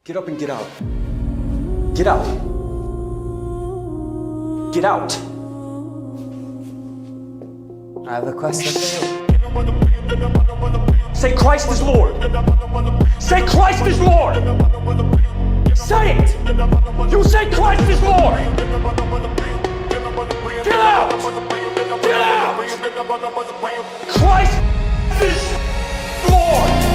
Get up and get out. Get out. Get out. I have a question for you. Say Christ is Lord. Say Christ is Lord. Say it. You say Christ is Lord. Get out. Get out. Christ is Lord.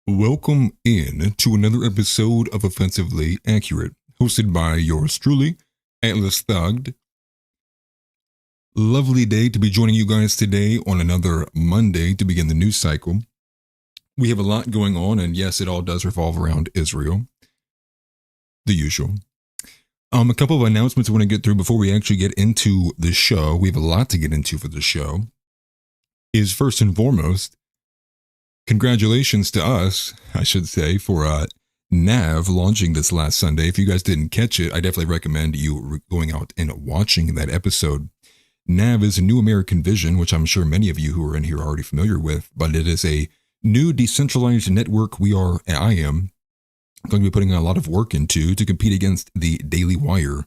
Welcome in to another episode of Offensively Accurate, hosted by yours truly, Atlas Thugged. Lovely day to be joining you guys today on another Monday to begin the news cycle. We have a lot going on, and yes, it all does revolve around Israel. The usual. A couple of announcements I want to get through before we actually get into the show. We have a lot to get into for the show. Is first and foremost, congratulations to us, I should say, for Nav launching this last Sunday. If you guys didn't catch it, I definitely recommend you going out and watching that episode. Nav is a new American vision, which I'm sure many of you who are in here are already familiar with, but it is a new decentralized network I am going to be putting a lot of work into to compete against the Daily Wire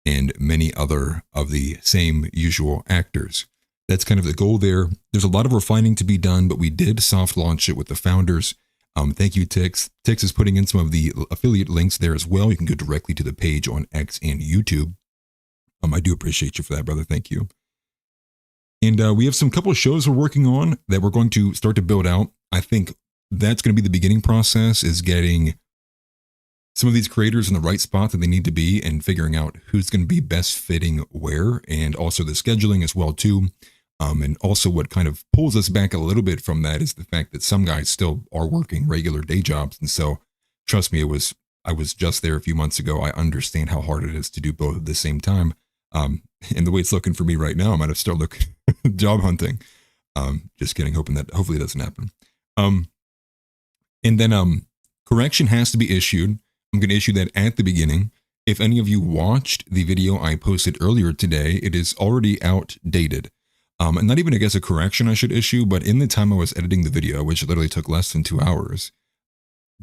and many other of the same usual actors. That's kind of the goal there. There's a lot of refining to be done, but we did soft launch it with the founders. Thank you, Tix. Tix is putting in some of the affiliate links there as well. You can go directly to the page on X and YouTube. I do appreciate you for that, brother. Thank you. And we have some couple of shows we're working on that we're going to start to build out. I think that's going to be the beginning process, is getting some of these creators in the right spot that they need to be and figuring out who's going to be best fitting where, and also the scheduling as well too. And also what kind of pulls us back a little bit from that is the fact that some guys still are working regular day jobs. And so trust me, I was just there a few months ago. I understand how hard it is to do both at the same time. And the way it's looking for me right now, I might have to start looking job hunting. Just kidding, hoping that hopefully it doesn't happen. And then correction has to be issued. I'm going to issue that at the beginning. If any of you watched the video I posted earlier today, it is already outdated. And not even, I guess, a correction I should issue, but in the time I was editing the video, which literally took less than 2 hours,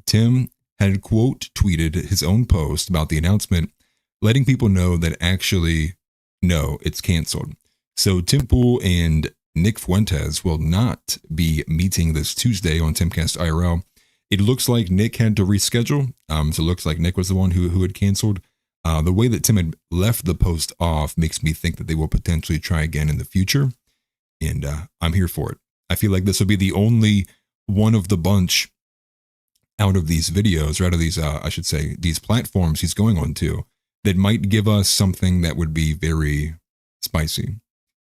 Tim had quote tweeted his own post about the announcement, letting people know that actually, no, it's canceled. So Tim Pool and Nick Fuentes will not be meeting this Tuesday on Timcast IRL. It looks like Nick had to reschedule. So it looks like Nick was the one who had canceled. The way that Tim had left the post off makes me think that they will potentially try again in the future. And I'm here for it. I feel like this will be the only one of the bunch out of these videos, or out of these, I should say, these platforms he's going on to, that might give us something that would be very spicy.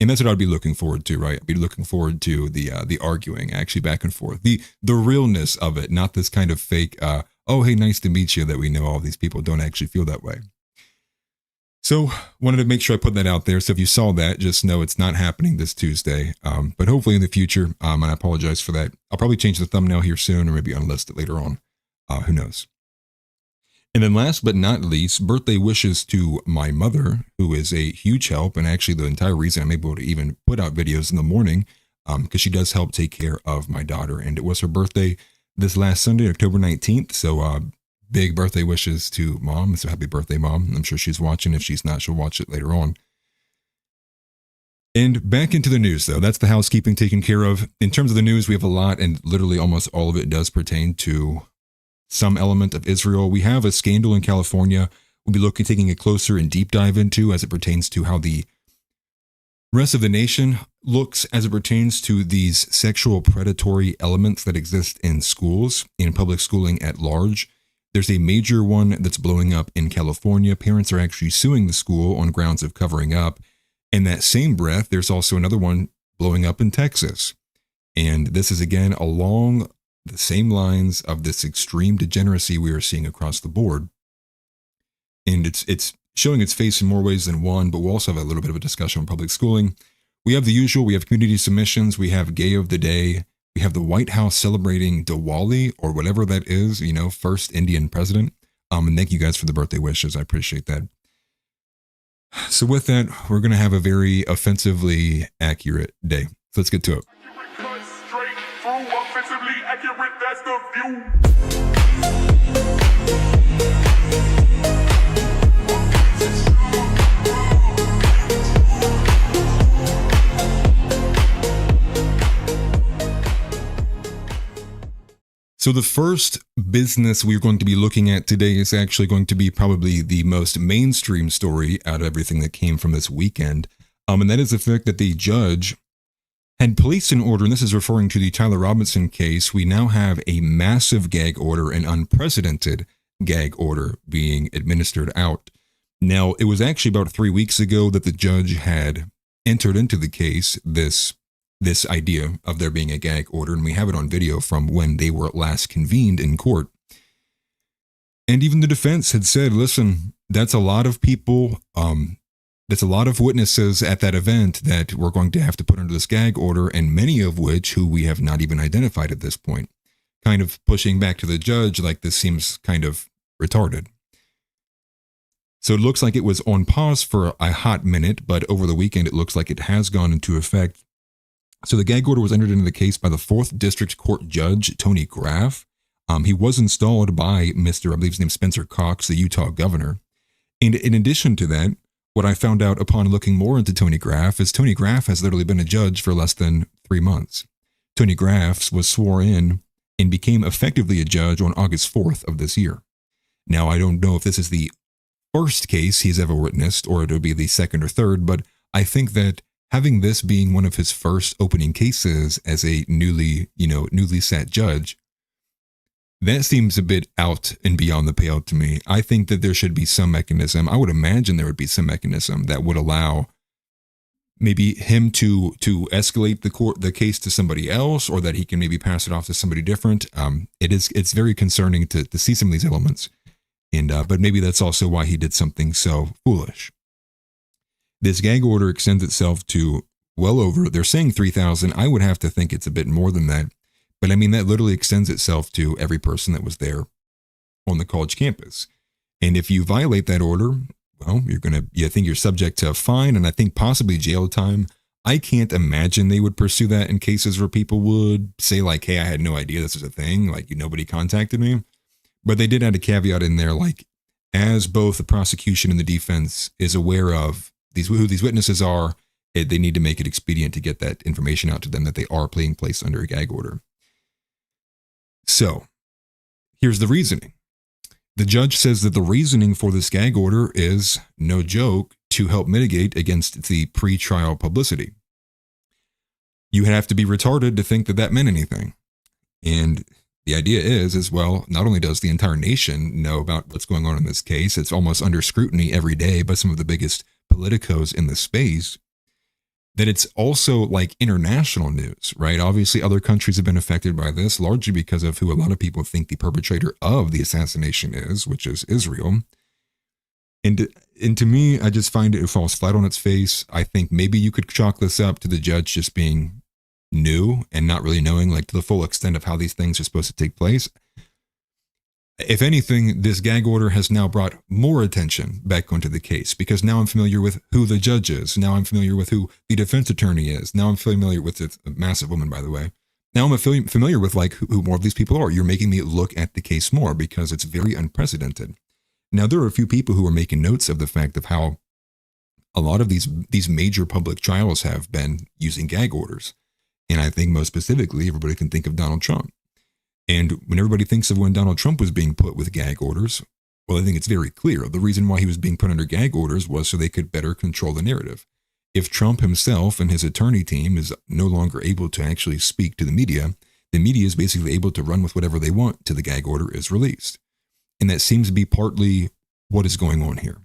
And that's what I'd be looking forward to, right? I'd be looking forward to the arguing, actually back and forth, the realness of it, not this kind of fake, oh, hey, nice to meet you, that we know all these people don't actually feel that way. So wanted to make sure I put that out there. So if you saw that, just know it's not happening this Tuesday, but hopefully in the future, and I apologize for that. I'll probably change the thumbnail here soon, or maybe unlist it later on. Who knows? And then last but not least, birthday wishes to my mother, who is a huge help, and actually the entire reason I'm able to even put out videos in the morning, because she does help take care of my daughter. And it was her birthday this last Sunday, October 19th. So big birthday wishes to Mom. So happy birthday, Mom. I'm sure she's watching. If she's not, she'll watch it later on. And back into the news, though. That's the housekeeping taken care of. In terms of the news, we have a lot, and literally almost all of it does pertain to some element of Israel. We have a scandal in California we'll be taking a closer and deep dive into as it pertains to how the rest of the nation looks as it pertains to these sexual predatory elements that exist in schools, in public schooling at large. There's a major one that's blowing up in California. Parents are actually suing the school on grounds of covering up. In that same breath, there's also another one blowing up in Texas. And this is again along the same lines of this extreme degeneracy we are seeing across the board. And it's showing its face in more ways than one, but we'll also have a little bit of a discussion on public schooling. We have the usual, we have community submissions, we have Gay of the Day, we have the White House celebrating Diwali, or whatever that is, first Indian president. And thank you guys for the birthday wishes. I appreciate that. So with that, we're going to have a very offensively accurate day. So let's get to it. Straight through, offensively accurate, that's the view. So the first business we're going to be looking at today is actually going to be probably the most mainstream story out of everything that came from this weekend. And that is the fact that the judge had placed an order, and this is referring to the Tyler Robinson case. We now have a massive gag order, an unprecedented gag order being administered out. Now, it was actually about 3 weeks ago that the judge had entered into the case this idea of there being a gag order, and we have it on video from when they were last convened in court. And even the defense had said, listen, that's a lot of people, that's a lot of witnesses at that event that we're going to have to put under this gag order, and many of which who we have not even identified at this point. Kind of pushing back to the judge like this seems kind of retarded. So it looks like it was on pause for a hot minute, but over the weekend it looks like it has gone into effect. So the gag order was entered into the case by the 4th District Court Judge, Tony Graff. He was installed by Mr., I believe his name is Spencer Cox, the Utah governor. And in addition to that, what I found out upon looking more into Tony Graff is Tony Graff has literally been a judge for less than 3 months. Tony Graff was sworn in and became effectively a judge on August 4th of this year. Now, I don't know if this is the first case he's ever witnessed or it'll be the second or third, but I think that having this being one of his first opening cases as a newly sat judge, that seems a bit out and beyond the pale to me. I think that there should be some mechanism. I would imagine there would be some mechanism that would allow maybe him to escalate the case to somebody else, or that he can maybe pass it off to somebody different. It's very concerning to see some of these elements, and but maybe that's also why he did something so foolish. This gag order extends itself to well over, they're saying 3,000. I would have to think it's a bit more than that. But I mean, that literally extends itself to every person that was there on the college campus. And if you violate that order, well, I think you're subject to a fine and I think possibly jail time. I can't imagine they would pursue that in cases where people would say like, hey, I had no idea this was a thing. Like, nobody contacted me. But they did add a caveat in there, like, as both the prosecution and the defense is aware of who these witnesses are, they need to make it expedient to get that information out to them that they are being placed under a gag order. So, here's the reasoning. The judge says that the reasoning for this gag order is, no joke, to help mitigate against the pre-trial publicity. You have to be retarded to think that that meant anything. And the idea is, well, not only does the entire nation know about what's going on in this case, it's almost under scrutiny every day by some of the biggest politicos in the space, that it's also like international news, right? Obviously, other countries have been affected by this, largely because of who a lot of people think the perpetrator of the assassination is, which is Israel. And to me, I just find it falls flat on its face. I think maybe you could chalk this up to the judge just being new and not really knowing like to the full extent of how these things are supposed to take place. If anything, this gag order has now brought more attention back onto the case, because now I'm familiar with who the judge is. Now I'm familiar with who the defense attorney is. Now I'm familiar with a massive woman, by the way. Now I'm familiar with like who more of these people are. You're making me look at the case more because it's very unprecedented. Now, there are a few people who are making notes of the fact of how a lot of these major public trials have been using gag orders. And I think most specifically, everybody can think of Donald Trump. And when everybody thinks of when Donald Trump was being put with gag orders, well, I think it's very clear. The reason why he was being put under gag orders was so they could better control the narrative. If Trump himself and his attorney team is no longer able to actually speak to the media is basically able to run with whatever they want till the gag order is released. And that seems to be partly what is going on here.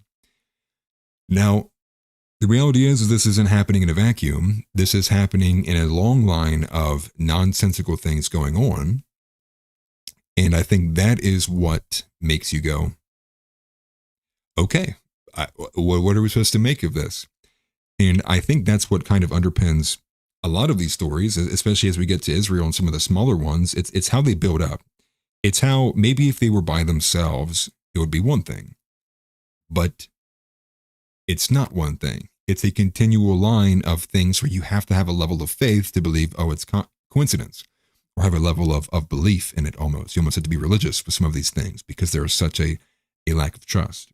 Now, The reality is this isn't happening in a vacuum. This is happening in a long line of nonsensical things going on. And I think that is what makes you go, okay, what are we supposed to make of this? And I think that's what kind of underpins a lot of these stories, especially as we get to Israel and some of the smaller ones. It's how they build up. It's how maybe if they were by themselves, it would be one thing. But it's not one thing. It's a continual line of things where you have to have a level of faith to believe, oh, it's coincidence, or have a level of belief in it almost. You almost have to be religious with some of these things because there is such a lack of trust.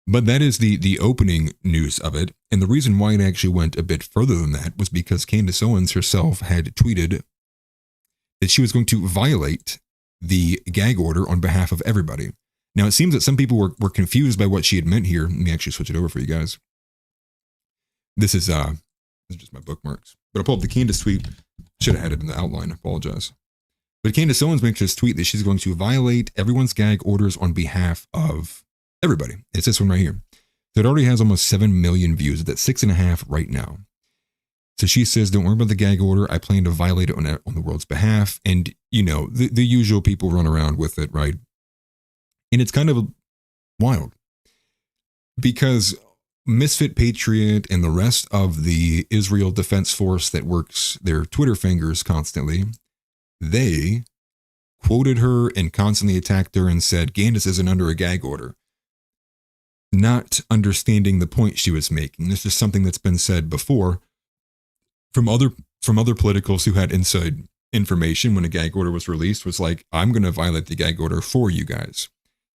But that is the opening news of it. And the reason why it actually went a bit further than that was because Candace Owens herself had tweeted that she was going to violate the gag order on behalf of everybody. Now, it seems that some people were confused by what she had meant here. Let me actually switch it over for you guys. This is just my bookmarks. But I'll pull up the Candace tweet. Should have had it in the outline. I apologize. But Candace Owens makes this tweet that she's going to violate everyone's gag orders on behalf of everybody. It's this one right here. So it already has almost 7 million views. It's at 6.5 right now. So she says, don't worry about the gag order. I plan to violate it on the world's behalf. And, you know, the usual people run around with it, right? And it's kind of wild because Misfit Patriot and the rest of the Israel Defense Force that works their Twitter fingers constantly, they quoted her and constantly attacked her and said, Candace isn't under a gag order. Not understanding the point she was making. This is something that's been said before from other politicals who had inside information when a gag order was released, was like, I'm going to violate the gag order for you guys.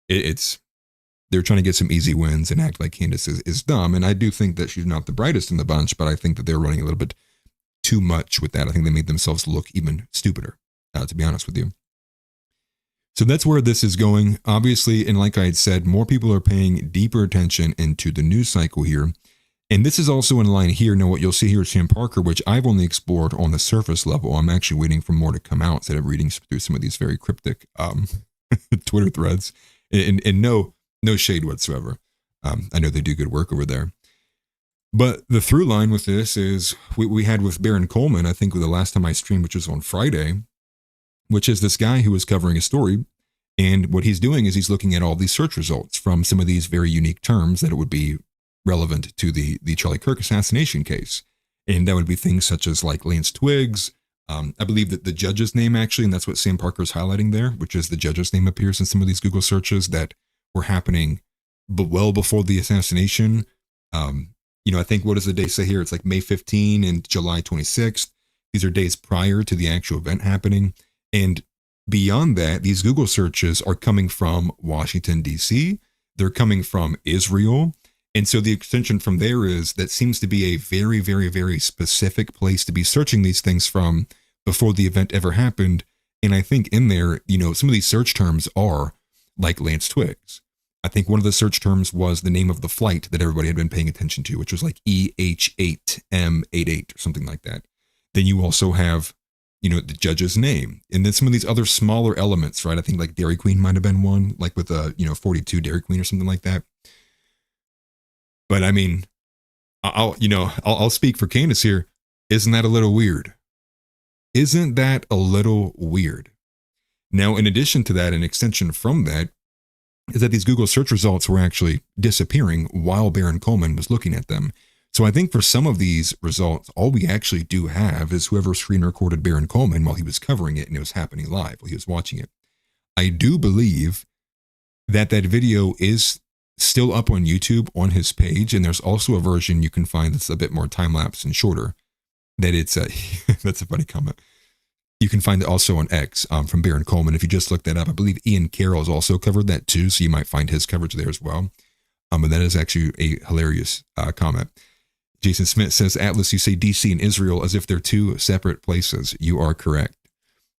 They're trying to get some easy wins and act like Candace is dumb. And I do think that she's not the brightest in the bunch, but I think that they're running a little bit too much with that. I think they made themselves look even stupider, to be honest with you. So that's where this is going. Obviously, and like I had said, more people are paying deeper attention into the news cycle here. And this is also in line here. Now, what you'll see here is Sam Parker, which I've only explored on the surface level. I'm actually waiting for more to come out instead of reading through some of these very cryptic Twitter threads. And no shade whatsoever. I know they do good work over there. But the through line with this is we had with Baron Coleman, I think the last time I streamed, which was on Friday, which is this guy who was covering a story. And what he's doing is he's looking at all these search results from some of these very unique terms that it would be relevant to the Charlie Kirk assassination case. And that would be things such as like Lance Twiggs. I believe that the judge's name actually, and that's what Sam Parker is highlighting there, which is the judge's name appears in some of these Google searches that were happening well before the assassination. I think, what does the day say here? It's like May 15 and July 26th. These are days prior to the actual event happening. And beyond that, these Google searches are coming from Washington, D.C. They're coming from Israel. And so the extension from there is that seems to be a very, very, very specific place to be searching these things from before the event ever happened. And I think in there, some of these search terms are like Lance Twiggs. I think one of the search terms was the name of the flight that everybody had been paying attention to, which was like EH8M88 or something like that. Then you also have, the judge's name. And then some of these other smaller elements, right? I think like Dairy Queen might have been one, like with a, 42 Dairy Queen or something like that. But I mean, I'll speak for Candace here. Isn't that a little weird? Isn't that a little weird? Now, in addition to that, an extension from that is that these Google search results were actually disappearing while Baron Coleman was looking at them. So I think for some of these results, all we actually do have is whoever screen recorded Baron Coleman while he was covering it and it was happening live while he was watching it. I do believe that video is still up on YouTube on his page, and there's also a version you can find that's a bit more time-lapse and shorter. That it's that's a funny comment. You can find it also on X from Baron Coleman. If you just look that up, I believe Ian Carroll has also covered that too, so you might find his coverage there as well. But that is actually a hilarious comment. Jason Smith says, Atlas, you say DC and Israel as if they're two separate places. You are correct.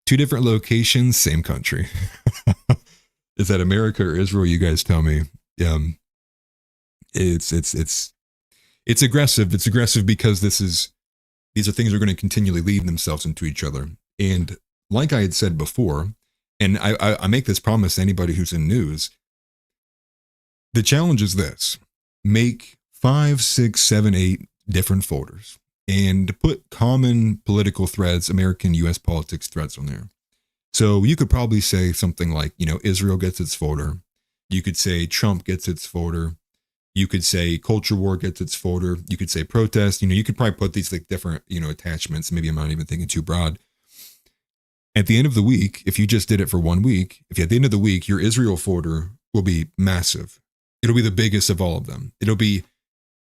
Two different locations, same country. Is that America or Israel? You guys tell me. It's aggressive. It's aggressive because these are things that are going to continually lead themselves into each other. And like I had said before, and I make this promise to anybody who's in news, the challenge is this: make 5, 6, 7, 8 different folders and put common political threads, American US politics threads on there. So you could probably say something like, Israel gets its folder. You could say Trump gets its folder. You could say culture war gets its folder. You could say protest. You could probably put these like different, attachments. Maybe I'm not even thinking too broad. At the end of the week, if you just did it for 1 week, if at the end of the week, your Israel folder will be massive. It'll be the biggest of all of them. It'll be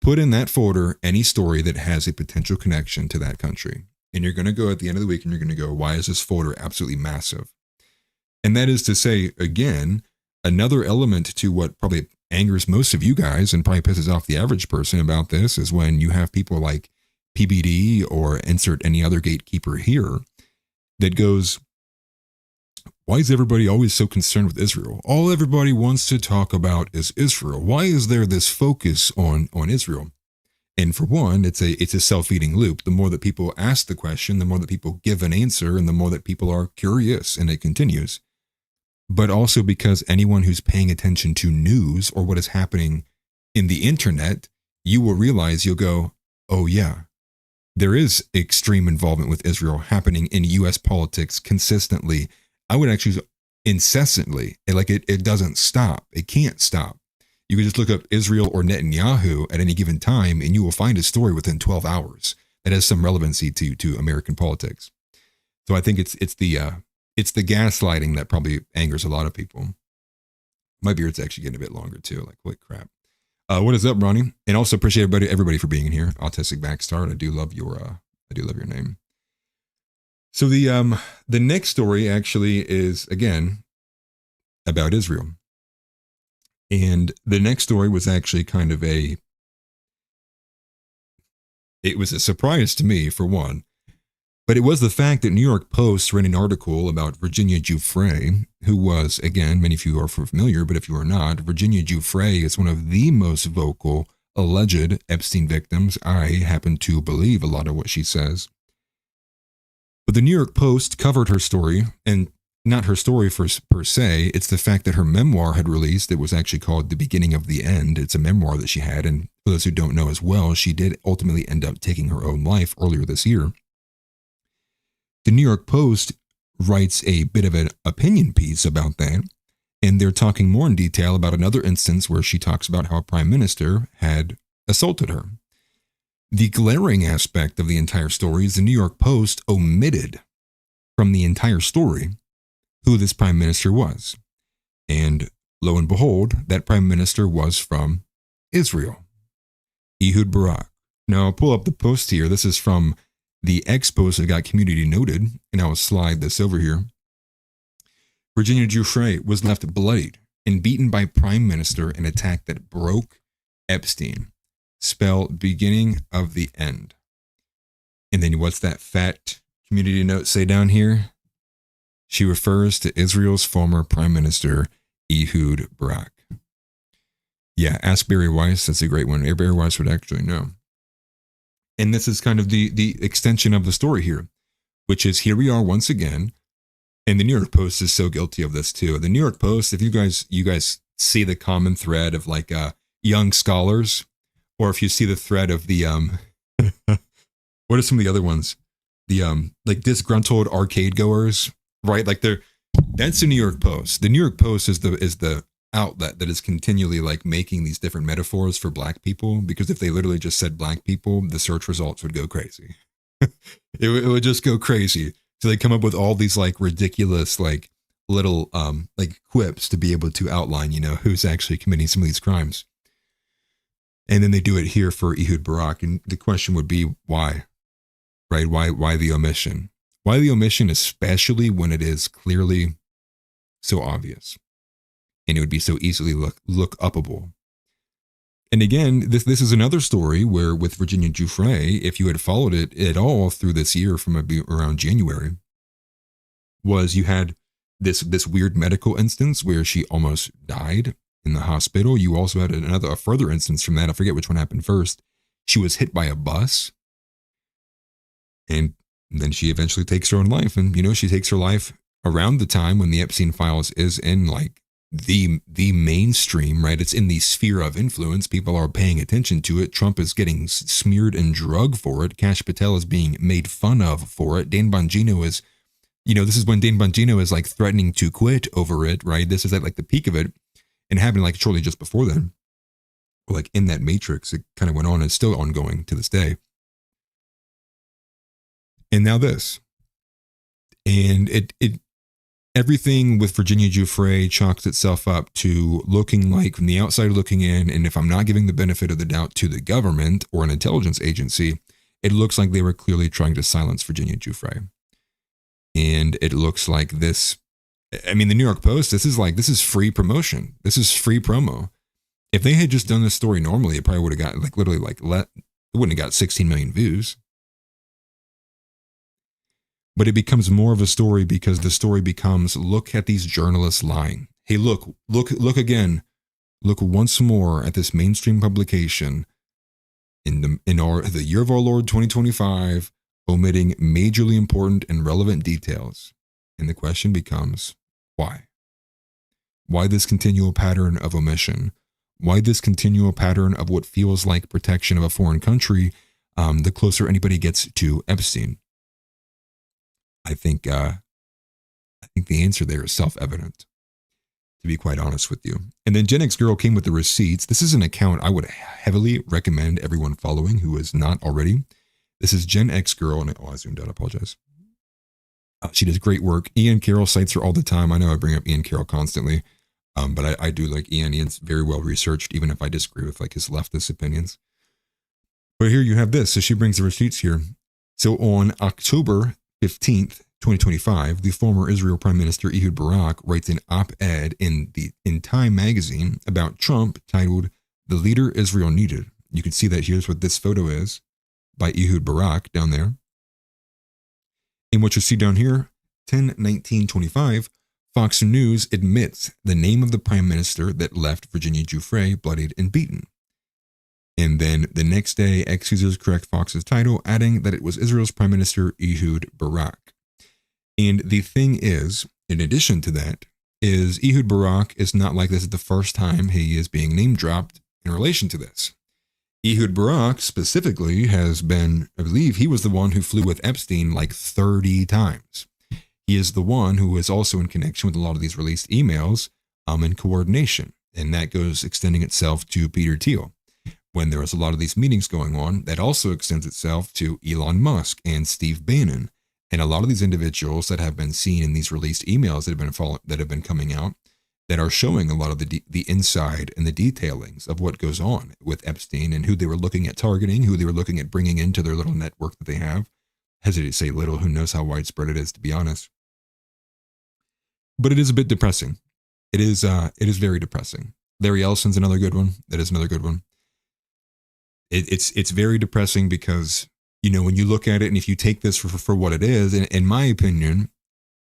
put in that folder any story that has a potential connection to that country. And you're going to go at the end of the week and you're going to go, why is this folder absolutely massive? And that is to say, again, another element to what probably angers most of you guys and probably pisses off the average person about this is when you have people like PBD or insert any other gatekeeper here that goes, why is everybody always so concerned with Israel? All everybody wants to talk about is Israel. Why is there this focus on Israel? And for one, it's a self-eating loop. The more that people ask the question, the more that people give an answer, and the more that people are curious, and it continues. But also because anyone who's paying attention to news or what is happening in the internet, you will realize, you'll go, oh yeah, there is extreme involvement with Israel happening in U.S. politics consistently. I would actually incessantly, like it doesn't stop. It can't stop. You can just look up Israel or Netanyahu at any given time, and you will find a story within 12 hours that has some relevancy to American politics. So I think it's the gaslighting that probably angers a lot of people. My beard's actually getting a bit longer too. Like, holy crap. What is up, Ronnie? And also appreciate everybody for being in here. Autistic Backstart. I do love your name. So the next story actually is again about Israel. And the next story was actually kind of it was a surprise to me, for one. But it was the fact that New York Post ran an article about Virginia Giuffre, who was, again, many of you are familiar, but if you are not, Virginia Giuffre is one of the most vocal, alleged Epstein victims. I happen to believe a lot of what she says. But the New York Post covered her story, and not her story per se, it's the fact that her memoir had released. It was actually called The Beginning of the End. It's a memoir that she had, and for those who don't know as well, she did ultimately end up taking her own life earlier this year. The New York Post writes a bit of an opinion piece about that, and they're talking more in detail about another instance where she talks about how a prime minister had assaulted her. The glaring aspect of the entire story is the New York Post omitted from the entire story who this prime minister was. And lo and behold, that prime minister was from Israel, Ehud Barak. Now I'll pull up the post here. This is from the X post that got community noted, and I will slide this over here. Virginia Giuffre was left bloodied and beaten by prime minister in an attack that broke Epstein. Spell beginning of the end. And then what's that fat community note say down here? She refers to Israel's former prime minister, Ehud Barak. Yeah, ask Barry Weiss. That's a great one. Barry Weiss would actually know. And this is kind of the extension of the story here, which is here we are once again. And the New York Post is so guilty of this too. The New York Post, if you guys see the common thread of like young scholars, or if you see the thread of the what are some of the other ones? The like disgruntled arcade goers, right? Like that's the New York Post. The New York Post is the outlet that is continually like making these different metaphors for black people, because if they literally just said black people, the search results would go crazy. it would just go crazy. So they come up with all these like ridiculous like little like quips to be able to outline, who's actually committing some of these crimes. And then they do it here for Ehud Barak. And the question would be why, right? Why the omission? Why the omission, especially when it is clearly so obvious and it would be so easily look upable. And again, this is another story where with Virginia Giuffre, if you had followed it at all through this year from around January, was you had this weird medical instance where she almost died in the hospital. You also had a further instance from that. I forget which one happened first. She was hit by a bus, and then she eventually takes her own life. And she takes her life around the time when the Epstein files is in like the mainstream, right? It's in the sphere of influence. People are paying attention to it. Trump is getting smeared and drugged for it. Kash Patel is being made fun of for it. Dan Bongino is, this is when Dan Bongino is like threatening to quit over it, right? This is at like the peak of it, and happened like shortly just before then. Like in that matrix, it kind of went on and it's still ongoing to this day. And now this. And it everything with Virginia Giuffre chalks itself up to looking like, from the outside looking in, and if I'm not giving the benefit of the doubt to the government or an intelligence agency, it looks like they were clearly trying to silence Virginia Giuffre. And it looks like this, the New York Post, this is free promotion. This is free promo. If they had just done this story normally, it probably would have got it wouldn't have got 16 million views. But it becomes more of a story because the story becomes, look at these journalists lying. Hey, look again. Look once more at this mainstream publication in the year of our Lord 2025, omitting majorly important and relevant details. And the question becomes, why? Why this continual pattern of omission? Why this continual pattern of what feels like protection of a foreign country the closer anybody gets to Epstein? I think the answer there is self-evident, to be quite honest with you. And then Gen X Girl came with the receipts. This is an account I would heavily recommend everyone following who is not already. This is Gen X Girl, and I zoomed out, I apologize. She does great work. Ian Carroll cites her all the time. I know I bring up Ian Carroll constantly, but I do like Ian. Ian's very well researched, even if I disagree with like his leftist opinions. But here you have this. So she brings the receipts here. So on October 15th, 2025, the former Israel Prime Minister Ehud Barak writes an op-ed in Time magazine about Trump titled "The Leader Israel Needed." You can see that here's what this photo is by Ehud Barak down there. And what you see down here, 10/19/25, Fox News admits the name of the Prime Minister that left Virginia Giuffre bloodied and beaten. And then the next day, X users correct Fox's title, adding that it was Israel's Prime Minister Ehud Barak. And the thing is, in addition to that, is Ehud Barak is not like this is the first time he is being name dropped in relation to this. Ehud Barak specifically has been, I believe he was the one who flew with Epstein like 30 times. He is the one who is also in connection with a lot of these released emails in coordination. And that goes extending itself to Peter Thiel. When there was a lot of these meetings going on, that also extends itself to Elon Musk and Steve Bannon. And a lot of these individuals that have been seen in these released emails that have been coming out that are showing a lot of the inside and the detailings of what goes on with Epstein and who they were looking at targeting, who they were looking at bringing into their little network that they have. Hesitate to say little, who knows how widespread it is, to be honest. But it is a bit depressing. It is very depressing. Larry Ellison's another good one. That is another good one. It's very depressing because, when you look at it and if you take this for what it is, in my opinion,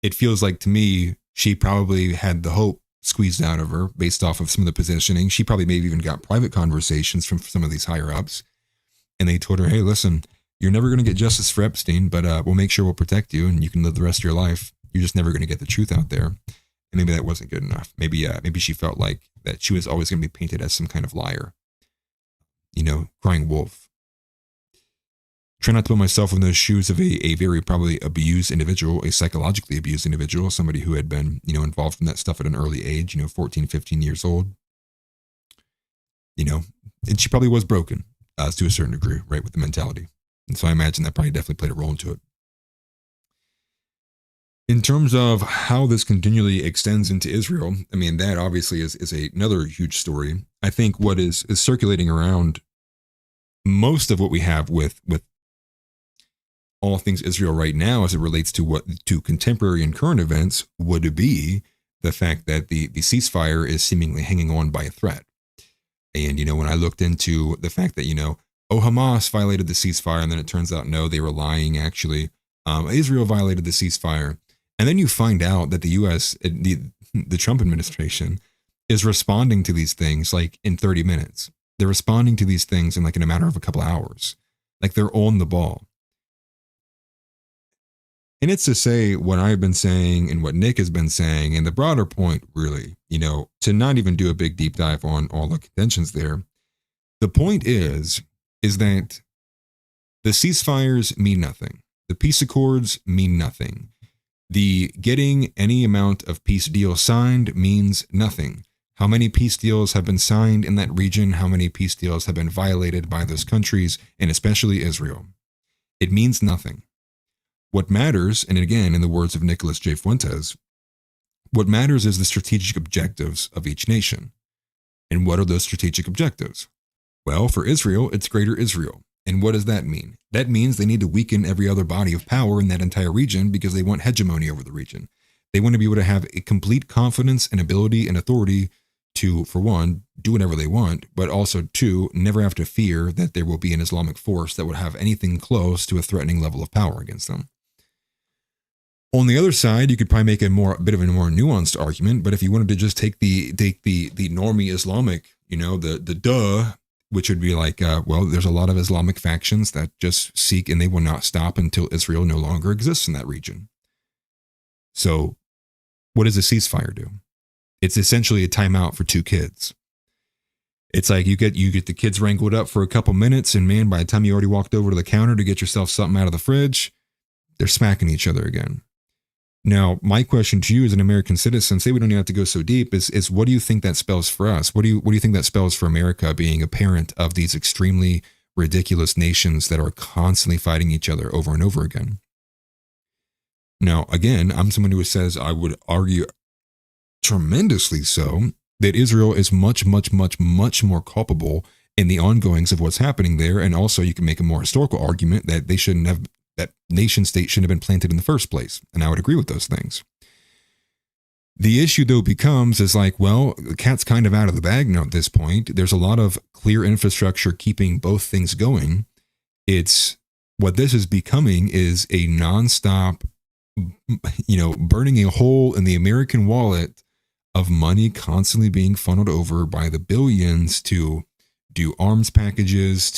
it feels like to me, she probably had the hope squeezed out of her based off of some of the positioning. She probably maybe even got private conversations from some of these higher ups. And they told her, hey, listen, you're never going to get justice for Epstein, but we'll make sure we'll protect you and you can live the rest of your life. You're just never going to get the truth out there. And maybe that wasn't good enough. Maybe she felt like that she was always going to be painted as some kind of liar. Crying wolf. Try not to put myself in those shoes of a very probably abused individual, a psychologically abused individual, somebody who had been, involved in that stuff at an early age, 14, 15 years old. And she probably was broken to a certain degree, right, with the mentality. And so I imagine that probably definitely played a role into it. In terms of how this continually extends into Israel, that obviously is another huge story. I think what is circulating around most of what we have with all things Israel right now as it relates to contemporary and current events would be the fact that the ceasefire is seemingly hanging on by a thread. And, when I looked into the fact that, Hamas violated the ceasefire, and then it turns out, no, they were lying, actually. Israel violated the ceasefire. And then you find out that the U.S., the Trump administration, is responding to these things like in 30 minutes. They're responding to these things in a matter of a couple of hours. Like they're on the ball. And it's to say what I've been saying and what Nick has been saying, and the broader point, really, to not even do a big deep dive on all the contentions there. The point is that the ceasefires mean nothing. The peace accords mean nothing. The getting any amount of peace deals signed means nothing. How many peace deals have been signed in that region? How many peace deals have been violated by those countries, and especially Israel? It means nothing. What matters, and again, in the words of Nicholas J. Fuentes, what matters is the strategic objectives of each nation. And what are those strategic objectives? Well, for Israel, it's greater Israel. And what does that mean? That means they need to weaken every other body of power in that entire region because they want hegemony over the region. They want to be able to have a complete confidence and ability and authority to, for one, do whatever they want, but also, two, never have to fear that there will be an Islamic force that would have anything close to a threatening level of power against them. On the other side, you could probably make a bit of a more nuanced argument, but if you wanted to just take the normie Islamic, which would be like, well, there's a lot of Islamic factions that just seek, and they will not stop until Israel no longer exists in that region. So what does a ceasefire do? It's essentially a timeout for two kids. It's like you get the kids wrangled up for a couple minutes, and man, by the time you already walked over to the counter to get yourself something out of the fridge, they're smacking each other again. Now, my question to you as an American citizen, say we don't even have to go so deep, is what do you think that spells for us? What do you think that spells for America being a parent of these extremely ridiculous nations that are constantly fighting each other over and over again? Now, again, I'm someone who says I would argue tremendously so that Israel is much, much, much, much more culpable in the ongoings of what's happening there. And also you can make a more historical argument that that nation state shouldn't have been planted in the first place. And I would agree with those things. The issue though becomes is like, well, the cat's kind of out of the bag now at this point. There's a lot of clear infrastructure keeping both things going. It's what this is becoming is a nonstop, burning a hole in the American wallet of money constantly being funneled over by the billions to do arms packages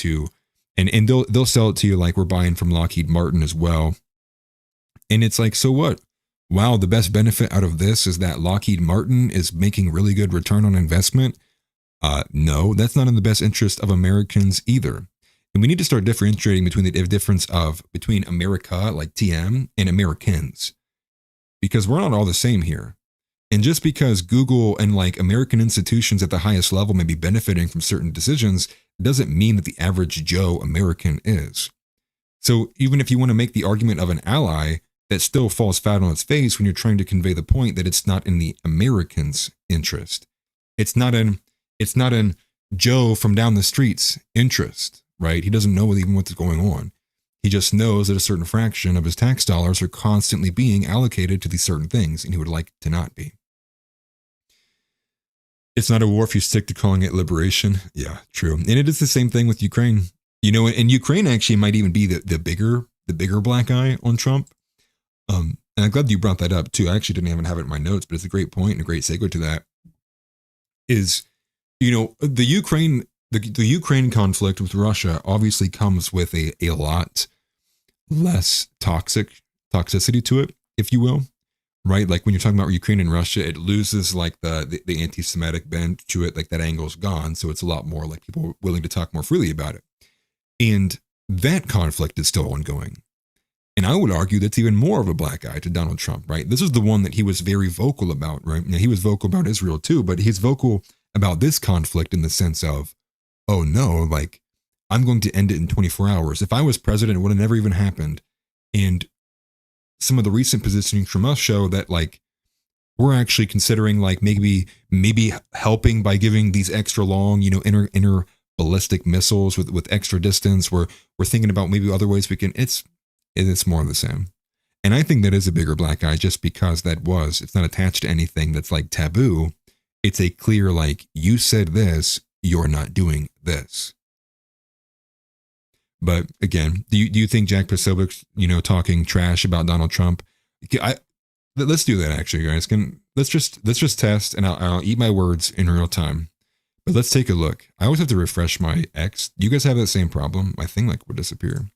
and they'll sell it to you like we're buying from Lockheed Martin as well. And it's like, so what? Wow, the best benefit out of this is that Lockheed Martin is making really good return on investment. No, that's not in the best interest of Americans either. And we need to start differentiating between the difference between America, like TM, and Americans. Because we're not all the same here. And just because Google and like American institutions at the highest level may be benefiting from certain decisions doesn't mean that the average Joe American is. So even if you want to make the argument of an ally, that still falls flat on its face when you're trying to convey the point that it's not in the Americans' interest. It's not in Joe from down the street's interest, right? He doesn't know even what's going on. He just knows that a certain fraction of his tax dollars are constantly being allocated to these certain things, and he would like to not be. It's not a war if you stick to calling it liberation. Yeah, true. And it is the same thing with Ukraine. And Ukraine actually might even be the bigger black eye on Trump. And I'm glad you brought that up too. I actually didn't even have it in my notes, but it's a great point and a great segue to that. Is, the Ukraine conflict with Russia obviously comes with a lot less toxicity to it, if you will. Right, like when you're talking about Ukraine and Russia, it loses like the anti-Semitic bent to it, like that angle's gone. So it's a lot more like people willing to talk more freely about it. And that conflict is still ongoing. And I would argue that's even more of a black eye to Donald Trump, right? This is the one that he was very vocal about, right? Now, he was vocal about Israel too, but he's vocal about this conflict in the sense of, oh no, like I'm going to end it in 24 hours. If I was president, it would have never even happened. And some of the recent positioning from us show that like we're actually considering like maybe helping by giving these extra long, inter ballistic missiles with extra distance. We're thinking about maybe other ways we can. It's more of the same. And I think that is a bigger black eye just because it's not attached to anything that's like taboo. It's a clear like you said this, you're not doing this. But again, do you think Jack Posobiec's, talking trash about Donald Trump? Let's do that actually, guys. Let's just test, and I'll eat my words in real time. But let's take a look. I always have to refresh my X. Do you guys have that same problem? My thing would disappear.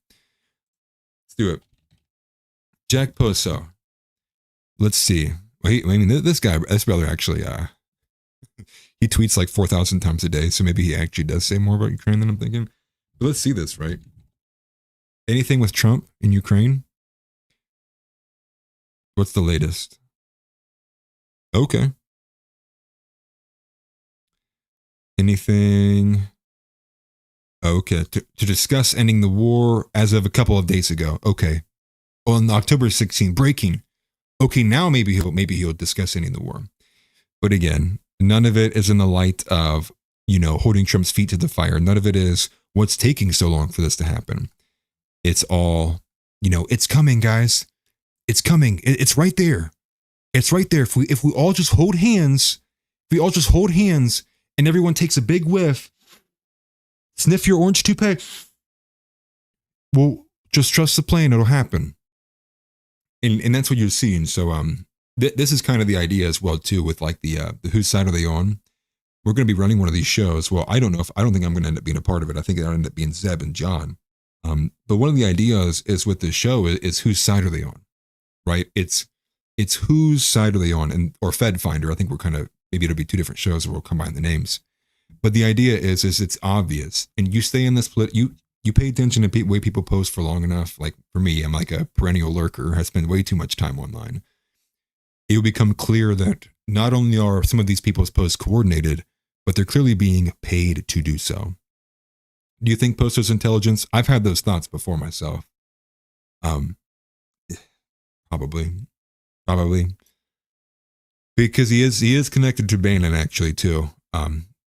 Let's do it. Jack Poso. Let's see. Wait, I mean, this brother actually, he tweets like 4,000 times a day, so maybe he actually does say more about Ukraine than I'm thinking. But let's see this, right? Anything with Trump in Ukraine? What's the latest? Okay. Anything? Okay. To discuss ending the war as of a couple of days ago. Okay. On October 16th, breaking. Okay, now maybe he'll discuss ending the war. But again, none of it is in the light of, holding Trump's feet to the fire. None of it is what's taking so long for this to happen. It's all, it's coming, guys. It's coming. It's right there. It's right there. If we all just hold hands, and everyone takes a big whiff, sniff your orange toupee, well, just trust the plan. It'll happen. And that's what you're seeing. So this is kind of the idea as well too, with like the whose side are they on? We're going to be running one of these shows. Well, I don't think I'm going to end up being a part of it. I think it'll end up being Zeb and John. But one of the ideas is with this show is whose side are they on, right? It's whose side are they on, or Fed Finder. I think we're kind of, maybe it'll be two different shows, or we'll combine the names. But the idea is it's obvious, and you stay in this split. You pay attention to the way people post for long enough. Like for me, I'm like a perennial lurker. I spend way too much time online. It will become clear that not only are some of these people's posts coordinated, but they're clearly being paid to do so. Do you think Posto's intelligence? I've had those thoughts before myself. Probably, because he is connected to Bannon actually too.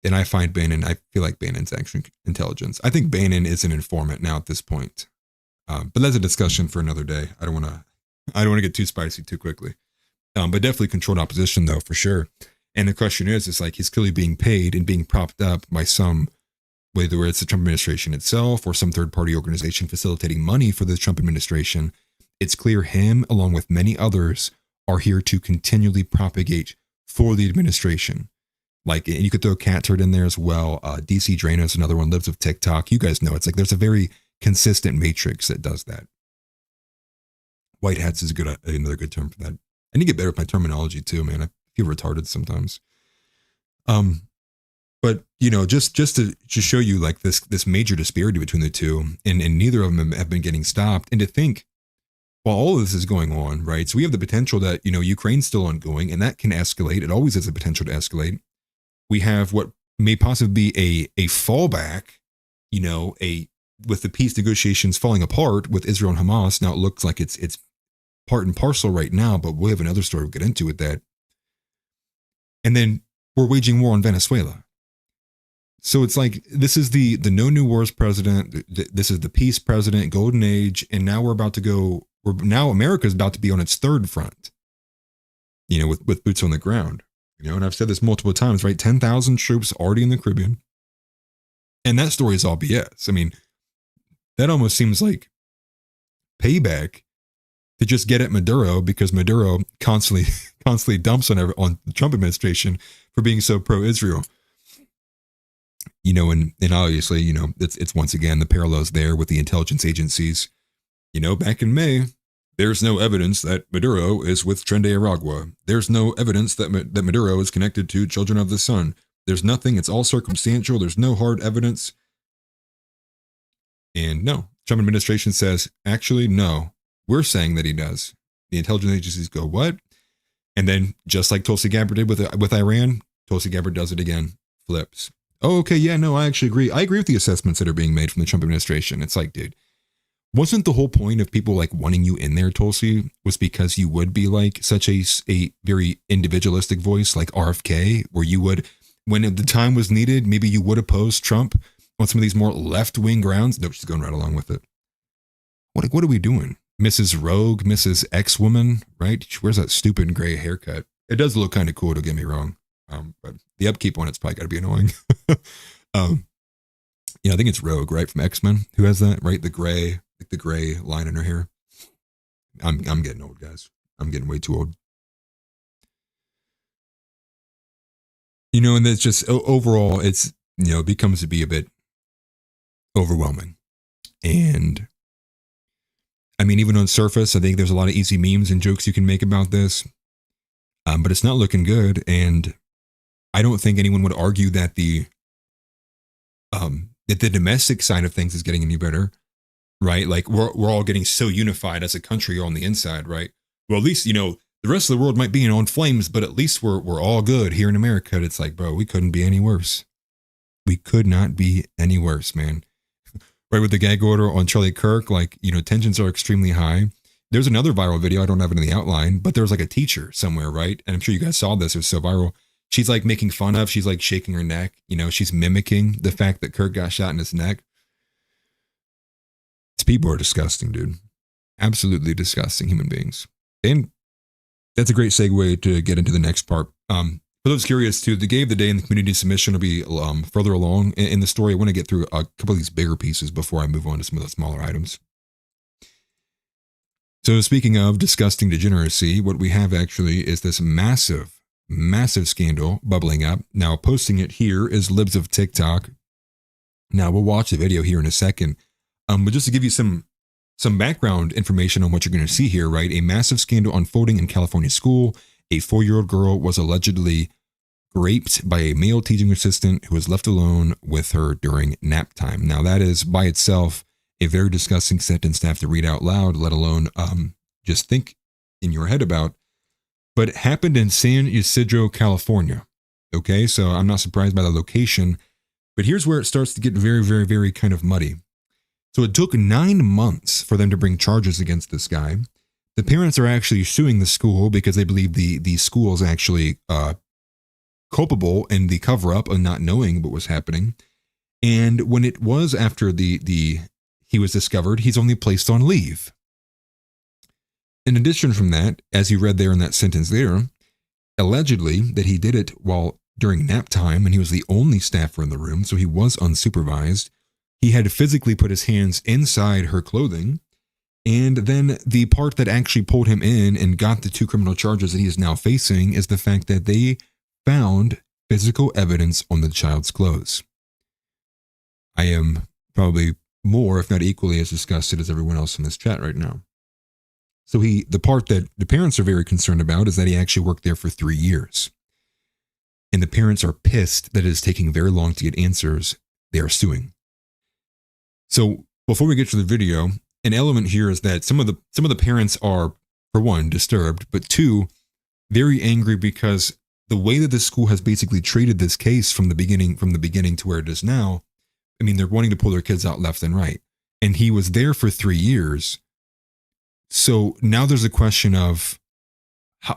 And I feel like Bannon's actually intelligence. I think Bannon is an informant now at this point. But that's a discussion for another day. I don't want to get too spicy too quickly. But definitely controlled opposition though, for sure. And the question is, it's like he's clearly being paid and being propped up by some, whether it's the Trump administration itself or some third-party organization facilitating money for the Trump administration. It's clear him, along with many others, are here to continually propagate for the administration. Like, and you could throw Cat Turd in there as well. DC Drano is another one, lives of TikTok. You guys know it's like there's a very consistent matrix that does that. White hats is another good term for that. I need to get better at my terminology too, man. I feel retarded sometimes. But just to show you like this major disparity between the two, and neither of them have been getting stopped. And to think, while all of this is going on, right? So we have the potential that Ukraine's still ongoing, and that can escalate. It always has the potential to escalate. We have what may possibly be a fallback, with the peace negotiations falling apart with Israel and Hamas. Now it looks like it's part and parcel right now, but we'll have another story we'll get into with that. And then we're waging war on Venezuela. So it's like, this is the no new wars president. This is the peace president, golden age. And now now America's about to be on its third front, with boots on the ground. And I've said this multiple times, right? 10,000 troops already in the Caribbean. And that story is all BS. I mean, that almost seems like payback to just get at Maduro, because Maduro constantly dumps on the Trump administration for being so pro-Israel. And obviously, it's once again the parallels there with the intelligence agencies. Back in May, there's no evidence that Maduro is with Tren de Aragua. There's no evidence that Maduro is connected to Children of the Sun. There's nothing. It's all circumstantial. There's no hard evidence. And no, Trump administration says, actually, no, we're saying that he does. The intelligence agencies go, what? And then just like Tulsi Gabbard did with Iran, Tulsi Gabbard does it again, flips. Oh, okay, yeah, no, I actually agree. I agree with the assessments that are being made from the Trump administration. It's like, dude, wasn't the whole point of people like wanting you in there, Tulsi, was because you would be like such a very individualistic voice like RFK, where you would, when the time was needed, maybe you would oppose Trump on some of these more left-wing grounds. Nope, she's going right along with it. What are we doing? Mrs. Rogue, Mrs. X-Woman, right? She wears that stupid gray haircut. It does look kind of cool, don't get me wrong. But the upkeep on it's probably got to be annoying. I think it's Rogue, right, from X-Men, who has that, right? The gray line in her hair. I'm getting old, guys. I'm getting way too old. And it's just overall, it's it becomes to be a bit overwhelming, and I mean, even on surface, I think there's a lot of easy memes and jokes you can make about this, but it's not looking good. And I don't think anyone would argue that the domestic side of things is getting any better, right? Like we're all getting so unified as a country on the inside, right? Well, at least, you know, the rest of the world might be on flames, but at least we're all good here in America. It's like, bro, we couldn't be any worse. We could not be any worse, man. Right, with the gag order on Charlie Kirk, like, you know, tensions are extremely high. There's another viral video. I don't have it in the outline, but there was like a teacher somewhere, right? And I'm sure you guys saw this. It was so viral. She's like making fun of, she's like shaking her neck. You know, she's mimicking the fact that Kirk got shot in his neck. These people are disgusting, dude. Absolutely disgusting human beings. And that's a great segue to get into the next part. For those curious too, the Gay of the Day and the community submission will be further along in the story. I want to get through a couple of these bigger pieces before I move on to some of the smaller items. So speaking of disgusting degeneracy, what we have actually is this massive scandal bubbling up. Now, posting it here is Libs of TikTok. Now, we'll watch the video here in a second. But just to give you some background information on what you're going to see here, right? A massive scandal unfolding in California school. A 4-year-old girl was allegedly raped by a male teaching assistant who was left alone with her during nap time. Now, that is by itself a very disgusting sentence to have to read out loud, let alone just think in your head about. But it happened in San Ysidro, California. Okay, so I'm not surprised by the location. But here's where it starts to get very, very, very kind of muddy. So it took 9 months for them to bring charges against this guy. The parents are actually suing the school because they believe the school is actually culpable in the cover-up of not knowing what was happening. And when it was after he was discovered, he's only placed on leave. In addition from that, as you read there in that sentence there, allegedly that he did it while during nap time and he was the only staffer in the room, so he was unsupervised. He had physically put his hands inside her clothing. And then the part that actually pulled him in and got the 2 criminal charges that he is now facing is the fact that they found physical evidence on the child's clothes. I am probably more, if not equally, as disgusted as everyone else in this chat right now. So the part that the parents are very concerned about is that he actually worked there for 3 years. And the parents are pissed that it is taking very long to get answers. They are suing. So before we get to the video, an element here is that some of the parents are, for one, disturbed, but 2, very angry because the way that the school has basically treated this case from the beginning to where it is now, I mean, they're wanting to pull their kids out left and right. And he was there for 3 years. So now there's a question of,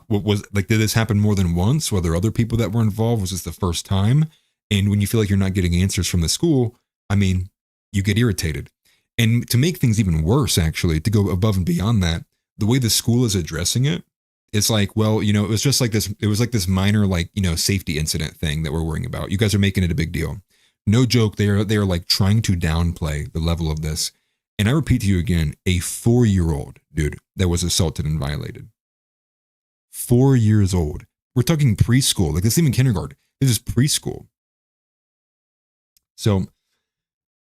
did this happen more than once? Were there other people that were involved? Was this the first time? And when you feel like you're not getting answers from the school, I mean, you get irritated. And to make things even worse, actually, to go above and beyond that, the way the school is addressing it, it's like, well, you know, it was just like this. It was like this minor, like, you know, safety incident thing that we're worrying about. You guys are making it a big deal. No joke. They are like trying to downplay the level of this. And I repeat to you again, a 4-year-old dude that was assaulted and violated. 4 years old. We're talking preschool. Like, this isn't even kindergarten. This is preschool. So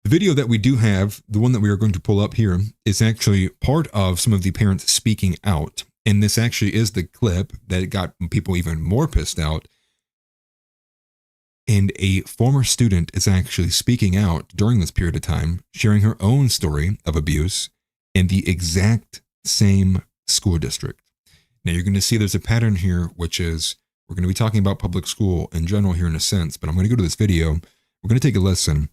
the video that we do have, the one that we are going to pull up here, is actually part of some of the parents speaking out. And this actually is the clip that got people even more pissed out. And a former student is actually speaking out during this period of time, sharing her own story of abuse in the exact same school district. Now you're going to see there's a pattern here, which is we're going to be talking about public school in general here in a sense, but I'm going to go to this video. We're going to take a listen.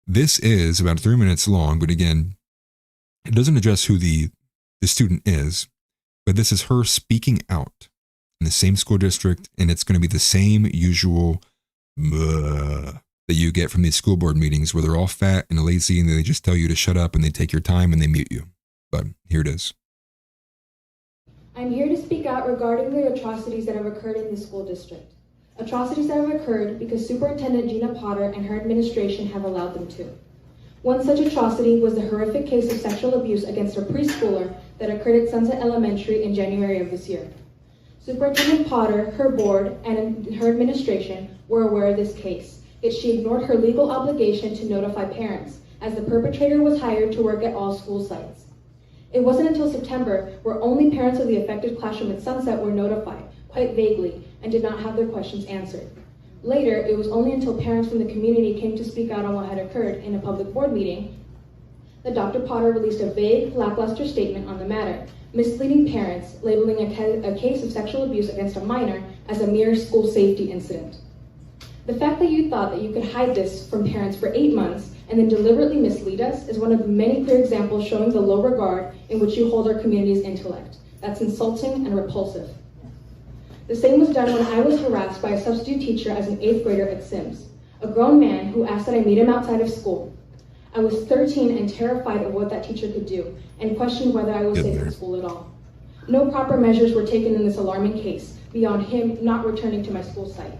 This is about 3 minutes long, but again, it doesn't address who the student is, but this is her speaking out in the same school district, and it's going to be the same usual that you get from these school board meetings where they're all fat and lazy and they just tell you to shut up and they take your time and they mute you. But here it is. I'm here to speak out regarding the atrocities that have occurred in the school district. Atrocities that have occurred because Superintendent Gina Potter and her administration have allowed them to. One such atrocity was the horrific case of sexual abuse against a preschooler that occurred at Sunset Elementary in January of this year. Superintendent Potter, her board, and her administration were aware of this case, yet she ignored her legal obligation to notify parents, as the perpetrator was hired to work at all school sites. It wasn't until September where only parents of the affected classroom at Sunset were notified, quite vaguely, and did not have their questions answered. Later, it was only until parents from the community came to speak out on what had occurred in a public board meeting that Dr. Potter released a vague, lackluster statement on the matter, misleading parents, labeling a case of sexual abuse against a minor as a mere school safety incident. The fact that you thought that you could hide this from parents for 8 months and then deliberately mislead us is one of the many clear examples showing the low regard in which you hold our community's intellect. That's insulting and repulsive. The same was done when I was harassed by a substitute teacher as an 8th grader at Sims, a grown man who asked that I meet him outside of school. I was 13 and terrified of what that teacher could do and questioned whether I was safe in school at all. No proper measures were taken in this alarming case beyond him not returning to my school site.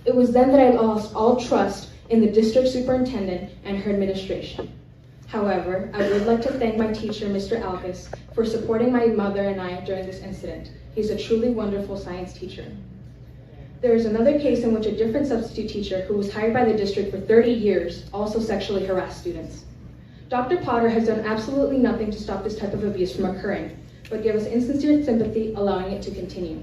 It was then that I lost all trust in the district superintendent and her administration. However, I would like to thank my teacher, Mr. Alkus, for supporting my mother and I during this incident. He's a truly wonderful science teacher. There is another case in which a different substitute teacher who was hired by the district for 30 years also sexually harassed students. Dr. Potter has done absolutely nothing to stop this type of abuse from occurring, but gave us insincere sympathy, allowing it to continue.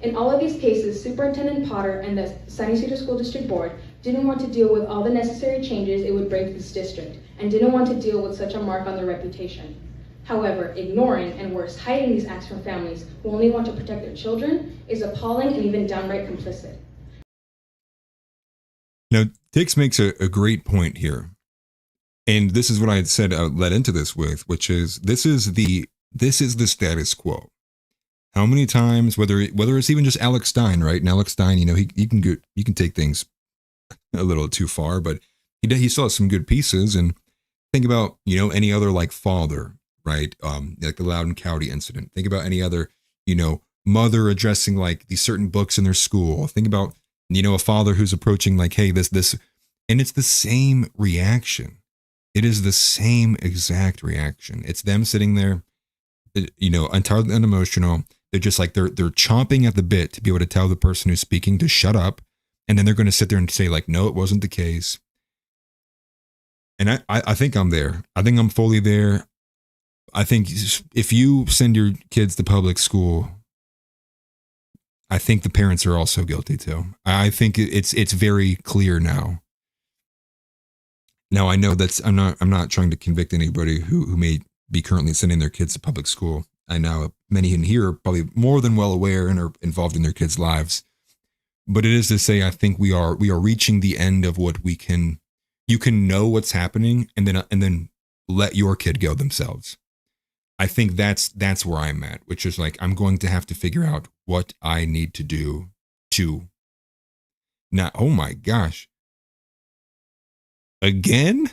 In all of these cases, Superintendent Potter and the San Ysidro School District Board didn't want to deal with all the necessary changes it would bring to this district, and didn't want to deal with such a mark on their reputation. However, ignoring and worse, hiding these acts from families who only want to protect their children is appalling and even downright complicit. Now, Dix makes a great point here. And this is what I had said I led into this with, which is this is the status quo. How many times, whether it's even just Alex Stein, right? And Alex Stein, he can take things a little too far, but he still has some good pieces. And think about, any other like father, right? Like the Loudoun County incident. Think about any other, mother addressing like these certain books in their school. Think about, a father who's approaching like, hey, this, and it's the same reaction. It is the same exact reaction. It's them sitting there, entirely unemotional. They're just like, they're chomping at the bit to be able to tell the person who's speaking to shut up. And then they're going to sit there and say like, no, it wasn't the case. And I think I'm there. I think I'm fully there. I think if you send your kids to public school, I think the parents are also guilty too. I think it's very clear now. Now I know I'm not trying to convict anybody who may be currently sending their kids to public school. I know many in here are probably more than well aware and are involved in their kids' lives. But it is to say, I think we are reaching the end of what we can. You can know what's happening and then let your kid go themselves. I think that's where I'm at, which is like, I'm going to have to figure out what I need to do to not, oh my gosh. Again?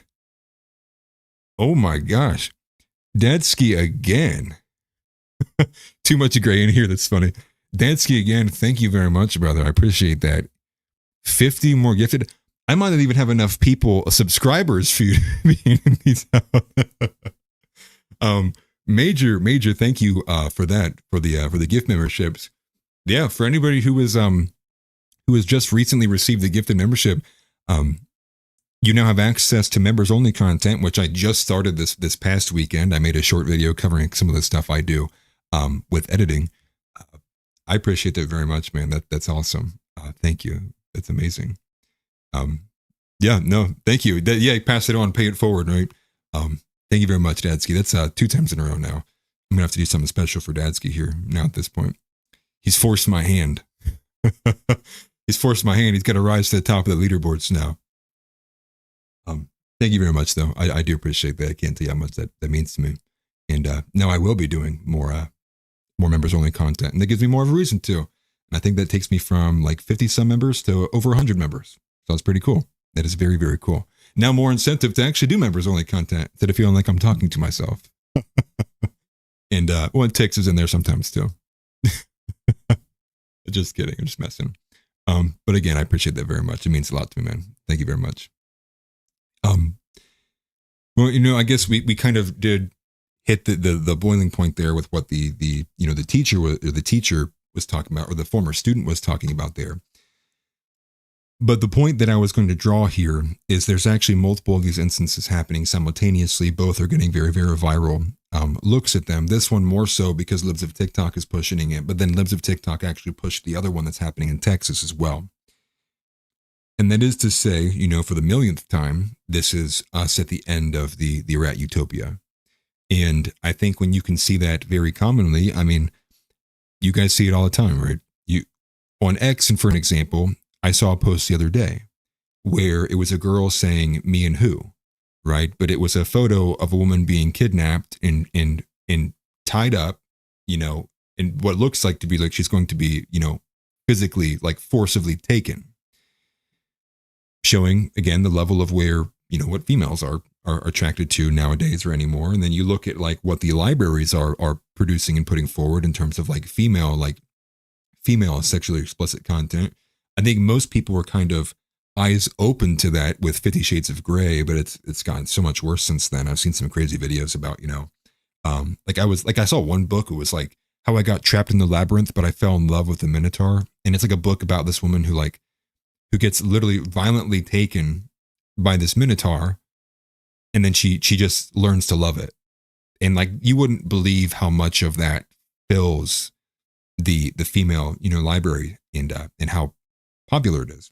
Oh my gosh. Dadsky again. Too much gray in here. That's funny. Dansky again, thank you very much, brother. I appreciate that. 50 more gifted. I might not even have enough subscribers for you to be in these out. Major thank you for that, for the gift memberships. Yeah, for anybody who has just recently received the gifted membership, you now have access to members only content, which I just started this past weekend. I made a short video covering some of the stuff I do with editing. I appreciate that very much, man. That's awesome. Thank you. That's amazing. Yeah, no, thank you. Pass it on, pay it forward, right? Thank you very much, Dadsky. That's 2 times in a row now. I'm gonna have to do something special for Dadsky here now at this point. He's forced my hand. He's forced my hand. He's got to rise to the top of the leaderboards now. Thank you very much, though. I do appreciate that. I can't tell you how much that means to me. And now I will be doing more members only content, and that gives me more of a reason to. And I think that takes me from like 50 some members to over 100 members. So that's pretty cool. That is very, very cool. Now more incentive to actually do members only content instead of feeling like I'm talking to myself. And Tix is in there sometimes too. Just kidding. I'm just messing. But again, I appreciate that very much. It means a lot to me, man. Thank you very much. Well, I guess we kind of did hit the boiling point there with what the teacher was talking about, or the former student was talking about there. But the point that I was going to draw here is there's actually multiple of these instances happening simultaneously. Both are getting very, very viral looks at them. This one more so because Libs of TikTok is pushing it, but then Libs of TikTok actually pushed the other one that's happening in Texas as well. And that is to say, you know, for the millionth time, this is us at the end of the rat utopia. And I think when you can see that very commonly, I mean, you guys see it all the time, right? You on X, and for an example, I saw a post the other day where it was a girl saying me and who, right? But it was a photo of a woman being kidnapped and tied up, you know, in what looks like to be like she's going to be, you know, physically like forcibly taken. Showing again the level of where, you know, what females are attracted to nowadays or anymore. And then you look at like what the libraries are producing and putting forward in terms of like female sexually explicit content. I think most people were kind of eyes open to that with 50 Shades of Grey, but it's gotten so much worse since then. I've seen some crazy videos about, you know, I saw one book. It was like how I got trapped in the labyrinth, but I fell in love with the Minotaur. And it's like a book about this woman who gets literally violently taken by this Minotaur. And then she just learns to love it. And like, you wouldn't believe how much of that fills the female, you know, library and how popular it is.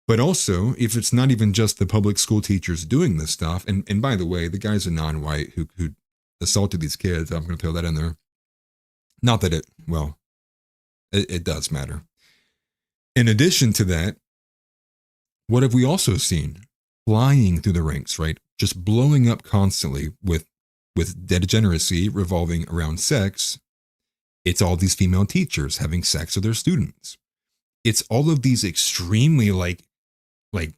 But also, if it's not even just the public school teachers doing this stuff, and by the way, the guy's a non-white who assaulted these kids, I'm going to throw that in there. Not that it does matter. In addition to that, what have we also seen? Flying through the ranks, right? Just blowing up constantly with degeneracy revolving around sex. It's all these female teachers having sex with their students. It's all of these extremely like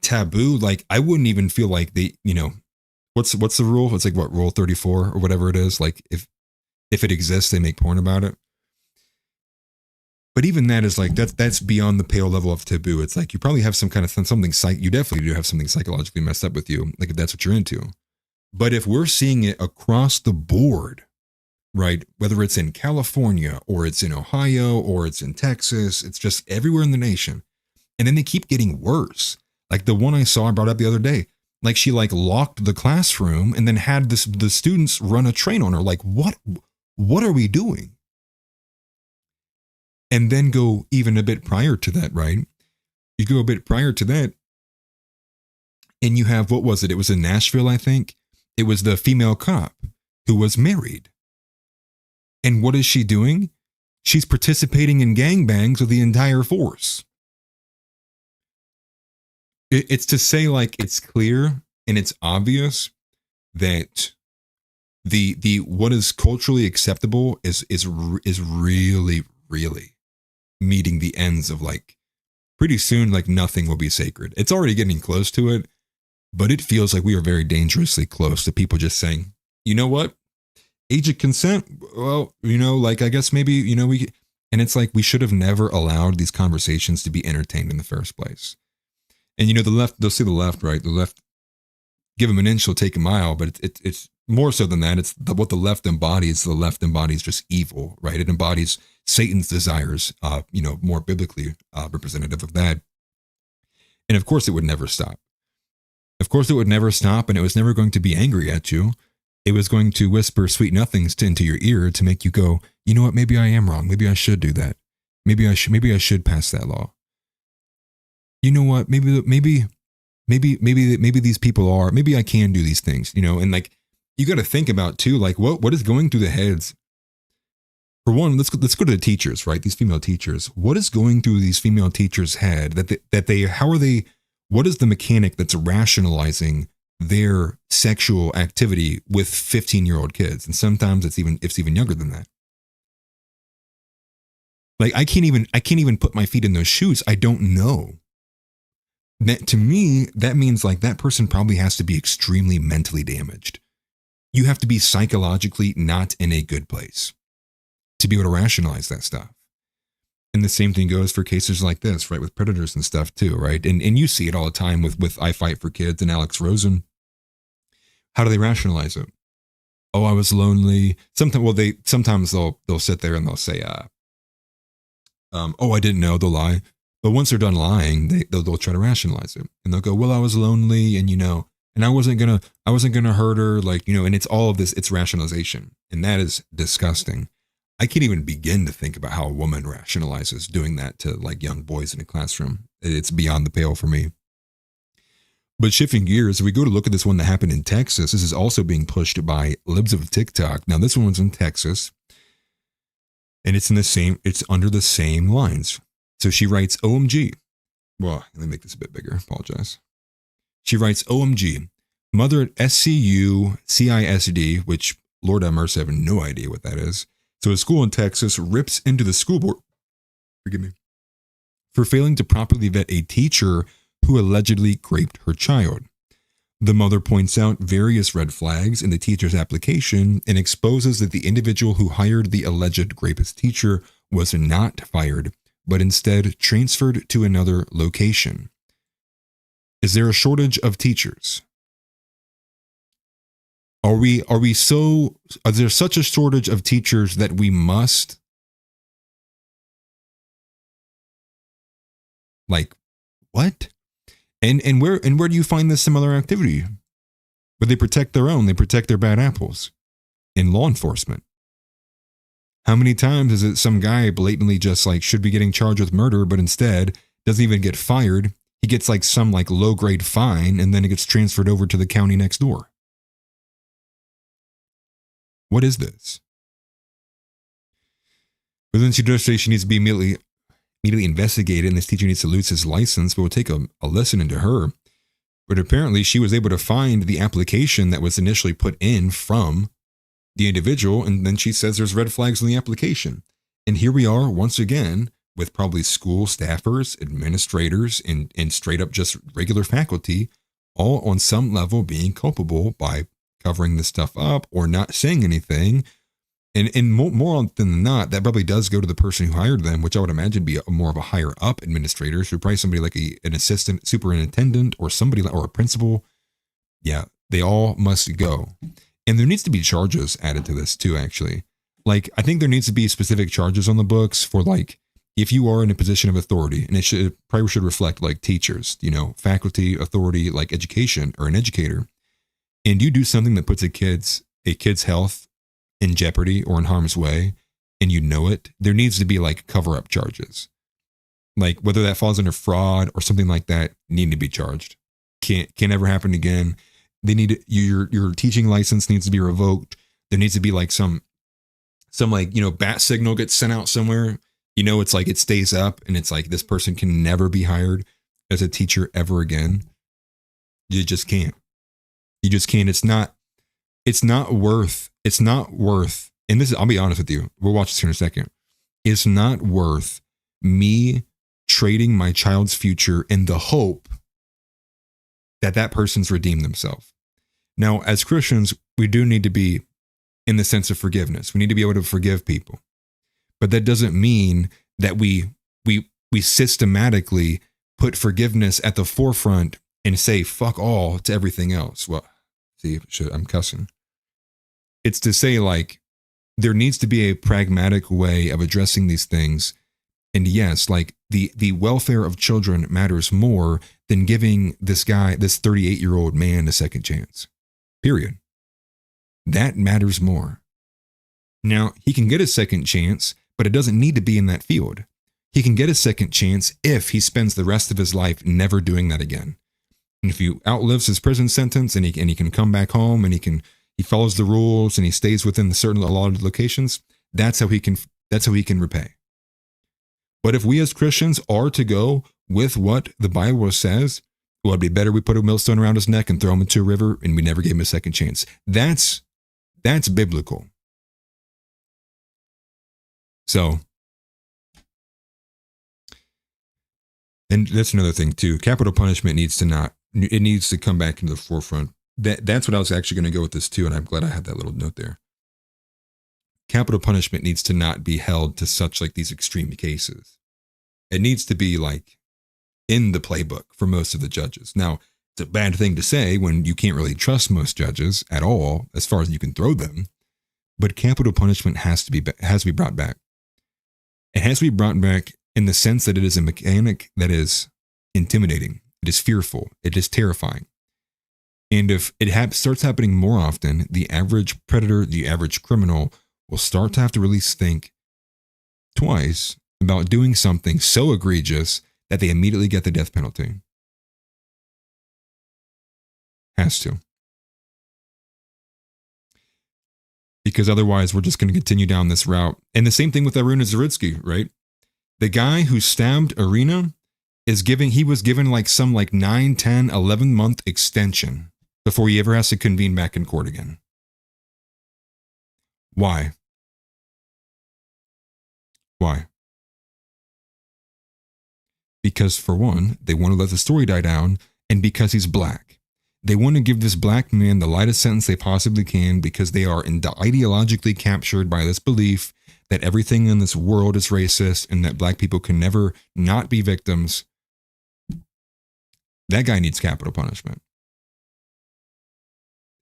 taboo, like I wouldn't even feel like they, you know, what's the rule? It's like what, rule 34 or whatever it is. Like if it exists, they make porn about it. But even that is like, that's beyond the pale level of taboo. It's like, you probably have some kind of something, you definitely do have something psychologically messed up with you. Like if that's what you're into. But if we're seeing it across the board, right? Whether it's in California or it's in Ohio or it's in Texas, it's just everywhere in the nation. And then they keep getting worse. Like the one I saw, I brought up the other day, like she like locked the classroom and then had the students run a train on her. Like what are we doing? And then go even a bit prior to that, right? You go a bit prior to that and you have, what was it? It was in Nashville, I think. It was the female cop who was married. And what is she doing? She's participating in gangbangs with the entire force. It's to say like it's clear and it's obvious that the what is culturally acceptable is really, really meeting the ends of like pretty soon, like nothing will be sacred. It's already getting close to it, but it feels like we are very dangerously close to people just saying, you know what? Age of consent? Well, you know, like I guess maybe, you know, and it's like we should have never allowed these conversations to be entertained in the first place. And you know, the left, they'll say the left, right? The left, give them an inch, they'll take a mile, but it's more so than that. It's what the left embodies. The left embodies just evil, right? It embodies Satan's desires, you know, more biblically representative of that. And of course it would never stop. Of course it would never stop, and it was never going to be angry at you. It was going to whisper sweet nothings into your ear to make you go, you know what, maybe I am wrong. Maybe I should do that. Maybe I should pass that law. You know what, maybe these people are, maybe I can do these things, you know. And like, you got to think about too, like what is going through the heads. For one, let's go to the teachers, right? These female teachers. What is going through these female teachers' head what is the mechanic that's rationalizing their sexual activity with 15-year-old kids? And sometimes it's even younger than that. Like I can't even put my feet in those shoes. I don't know. That, to me, that means like that person probably has to be extremely mentally damaged. You have to be psychologically not in a good place to be able to rationalize that stuff. And the same thing goes for cases like this, right? With predators and stuff too, right? And you see it all the time with I Fight for Kids and Alex Rosen. How do they rationalize it? Oh, I was lonely. Sometimes they'll sit there and they'll say, oh, I didn't know. They'll lie. But once they're done lying, they'll try to rationalize it, and they'll go, well, I was lonely, and and I wasn't gonna hurt her, like, and it's all of this, it's rationalization, and that is disgusting. I can't even begin to think about how a woman rationalizes doing that to like young boys in a classroom. It's beyond the pale for me. But shifting gears, if we go to look at this one that happened in Texas, this is also being pushed by libs of TikTok. Now this one's in Texas, and it's under the same lines. So she writes, OMG. Well, let me make this a bit bigger. Apologize. She writes, OMG. Mother at SCU CISD, which Lord have mercy, I have no idea what that is. So a school in Texas rips into the school board, forgive me, for failing to properly vet a teacher who allegedly raped her child. The mother points out various red flags in the teacher's application and exposes that the individual who hired the alleged rapist teacher was not fired, but instead transferred to another location. Is there a shortage of teachers? Is there such a shortage of teachers that we must, like, what? And where do you find this similar activity? But they protect they protect their bad apples in law enforcement. How many times is it some guy blatantly just like should be getting charged with murder, but instead doesn't even get fired? He gets like some like low grade fine, and then it gets transferred over to the county next door. What is this? But then she does say she needs to be immediately investigated, and this teacher needs to lose his license, but we'll take a listen into her. But apparently she was able to find the application that was initially put in from the individual, and then she says there's red flags in the application. And here we are once again with probably school staffers, administrators, and straight up just regular faculty, all on some level being culpable by covering this stuff up or not saying anything. And more often than not, that probably does go to the person who hired them, which I would imagine be more of a higher up administrator. So probably somebody like an assistant superintendent or somebody or a principal. Yeah, they all must go. And there needs to be charges added to this too, actually. Like, I think there needs to be specific charges on the books for like, if you are in a position of authority, and it probably should reflect like teachers, faculty, authority, like education or an educator, and you do something that puts a kid's health in jeopardy or in harm's way, and you know it, there needs to be like cover-up charges. Like whether that falls under fraud or something like that, need to be charged. Can't ever happen again. They need your teaching license needs to be revoked. There needs to be like some like, bat signal gets sent out somewhere. It's like it stays up, and it's like this person can never be hired as a teacher ever again. You just can't. You just can't. It's not worth, and this is, I'll be honest with you, we'll watch this here in a second. It's not worth me trading my child's future in the hope that person's redeemed themselves. Now, as Christians, we do need to be in the sense of forgiveness. We need to be able to forgive people. But that doesn't mean that we systematically put forgiveness at the forefront and say fuck all to everything else. Well, see, I'm cussing. It's to say like there needs to be a pragmatic way of addressing these things. And yes, like the welfare of children matters more than giving this 38-year-old man a second chance. Period. That matters more. Now, he can get a second chance, but it doesn't need to be in that field. He can get a second chance if he spends the rest of his life never doing that again. And if he outlives his prison sentence and he can come back home and he follows the rules and he stays within the certain allotted locations, that's how he can repay. But if we as Christians are to go with what the Bible says, well, it'd be better we put a millstone around his neck and throw him into a river, and we never gave him a second chance. That's biblical. So, and that's another thing too. Capital punishment needs to come back into the forefront. That's what I was actually going to go with this too, and I'm glad I had that little note there. Capital punishment needs to not be held to such like these extreme cases. It needs to be like in the playbook for most of the judges. Now, it's a bad thing to say when you can't really trust most judges at all, as far as you can throw them. But capital punishment has to be brought back. It has to be brought back in the sense that it is a mechanic that is intimidating. It is fearful. It is terrifying. And if it starts happening more often, the average predator, the average criminal will start to have to really think twice about doing something so egregious that they immediately get the death penalty. Has to. Because otherwise we're just going to continue down this route. And the same thing with Irina Zaritsky, right? The guy who stabbed Irina he was given like 9, 10, 11-month extension before he ever has to convene back in court again. Why? Why? Because for one, they want to let the story die down, and because he's black. They want to give this black man the lightest sentence they possibly can because they are ideologically captured by this belief that everything in this world is racist and that black people can never not be victims. That guy needs capital punishment.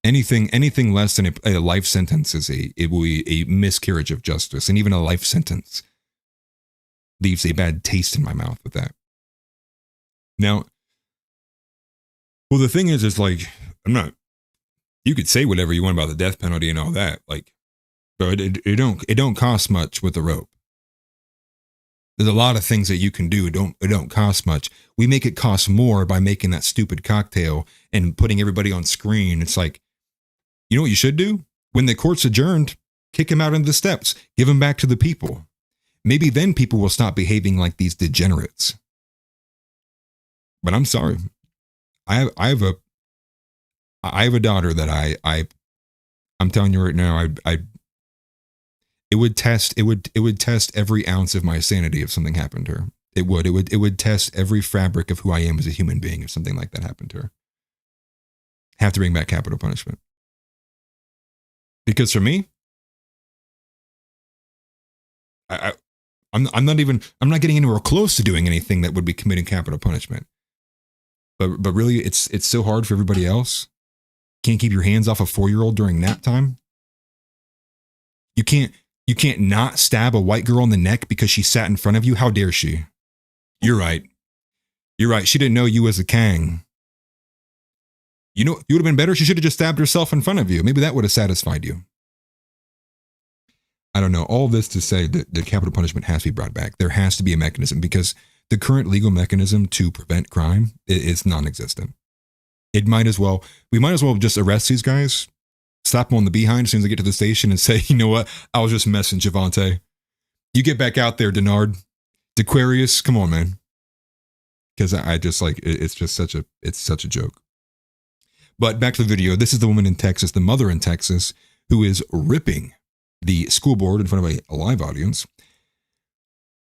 Anything less than a life sentence it will be a miscarriage of justice, and even a life sentence leaves a bad taste in my mouth with that. Now, well, the thing is like, you could say whatever you want about the death penalty and all that, like, but it don't cost much with a rope. There's a lot of things that you can do. It don't cost much. We make it cost more by making that stupid cocktail and putting everybody on screen. It's like, you know what you should do? When the court's adjourned, kick him out into the steps. Give him back to the people. Maybe then people will stop behaving like these degenerates. But I'm sorry. I have a daughter that I'm telling you right now, it would test every ounce of my sanity if something happened to her. It would test every fabric of who I am as a human being if something like that happened to her. Have to bring back capital punishment. Because for me, I'm not getting anywhere close to doing anything that would be committing capital punishment. But really, it's so hard for everybody else. Can't keep your hands off a 4-year-old during nap time. You can't not stab a white girl in the neck because she sat in front of you. How dare she? You're right. She didn't know you was a Kang. You know, you would have been better. She should have just stabbed herself in front of you. Maybe that would have satisfied you. I don't know. All this to say that the capital punishment has to be brought back. There has to be a mechanism because the current legal mechanism to prevent crime is non-existent. We might as well just arrest these guys, slap them on the behind as soon as they get to the station and say, you know what? I was just messing, Javante. You get back out there, Denard. DeQuarius, come on, man. Because I just like, it's such a joke. But back to the video. This is the woman in Texas, the mother in Texas, who is ripping the school board in front of a live audience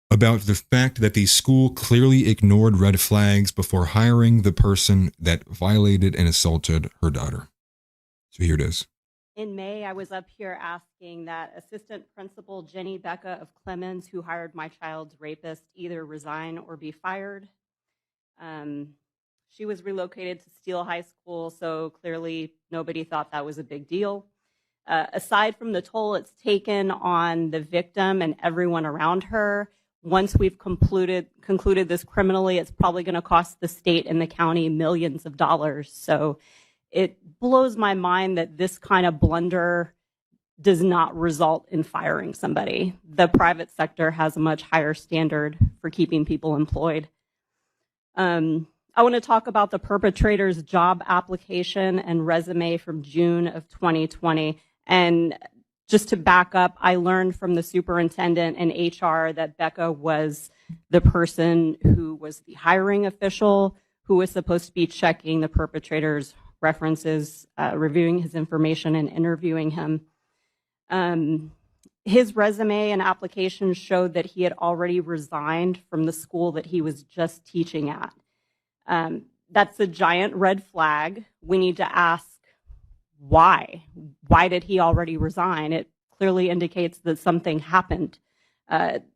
about the fact that the school clearly ignored red flags before hiring the person that violated and assaulted her daughter. So here it is. In May, I was up here asking that Assistant Principal Jenny Becca of Clemens, who hired my child's rapist, either resign or be fired. She was relocated to Steele High School, so clearly nobody thought that was a big deal. Aside from the toll it's taken on the victim and everyone around her, once we've concluded this criminally, it's probably going to cost the state and the county millions of dollars. So it blows my mind that this kind of blunder does not result in firing somebody. The private sector has a much higher standard for keeping people employed. I want to talk about the perpetrator's job application and resume from June of 2020. And just to back up, I learned from the superintendent and HR that Becca was the person who was the hiring official, who was supposed to be checking the perpetrator's references, reviewing his information, and interviewing him. His resume and application showed that he had already resigned from the school that he was just teaching at. That's a giant red flag. We need to ask why. Why did he already resign? It clearly indicates that something happened.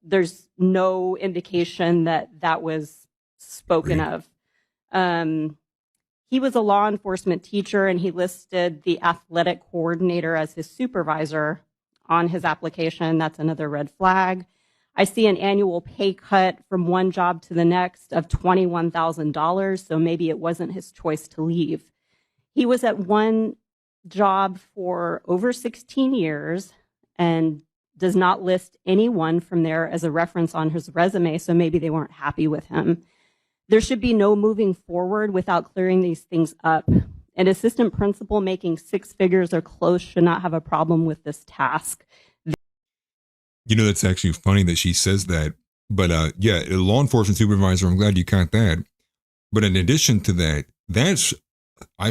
There's no indication that that was spoken of. He was a law enforcement teacher, and he listed the athletic coordinator as his supervisor on his application. That's another red flag. I see an annual pay cut from one job to the next of $21,000, so maybe it wasn't his choice to leave. He was at one job for over 16 years and does not list anyone from there as a reference on his resume, so maybe they weren't happy with him. There should be no moving forward without clearing these things up. An assistant principal making six figures or close should not have a problem with this task. You know, that's actually funny that she says that. But yeah, a law enforcement supervisor, I'm glad you caught that. But in addition to that,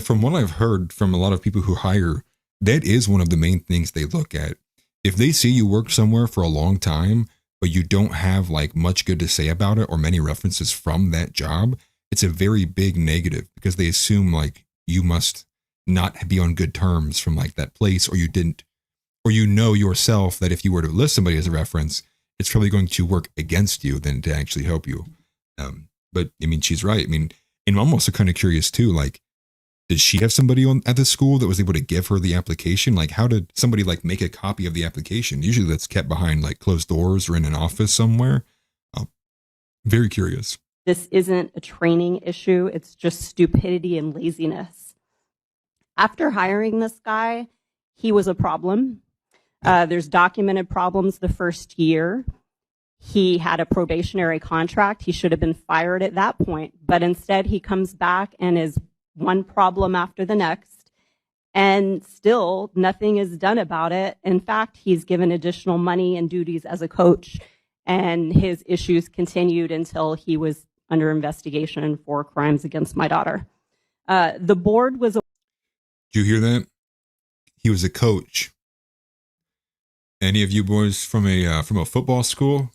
from what I've heard from a lot of people who hire, that is one of the main things they look at. If they see you work somewhere for a long time, but you don't have like much good to say about it or many references from that job, it's a very big negative because they assume like you must not be on good terms from like that place, or you didn't, or you know yourself that if you were to list somebody as a reference, it's probably going to work against you than to actually help you. But I mean, she's right. I mean, and I'm also kind of curious too, like, did she have somebody at the school that was able to give her the application? Like, how did somebody like make a copy of the application? Usually that's kept behind like closed doors or in an office somewhere. Very curious. This isn't a training issue. It's just stupidity and laziness. After hiring this guy, he was a problem. There's documented problems the first year. He had a probationary contract. He should have been fired at that point. But instead, he comes back and is one problem after the next, and still nothing is done about it. In fact, he's given additional money and duties as a coach, and his issues continued until he was under investigation for crimes against my daughter. The board was... Did you hear that? He was a coach. Any of you boys from a football school?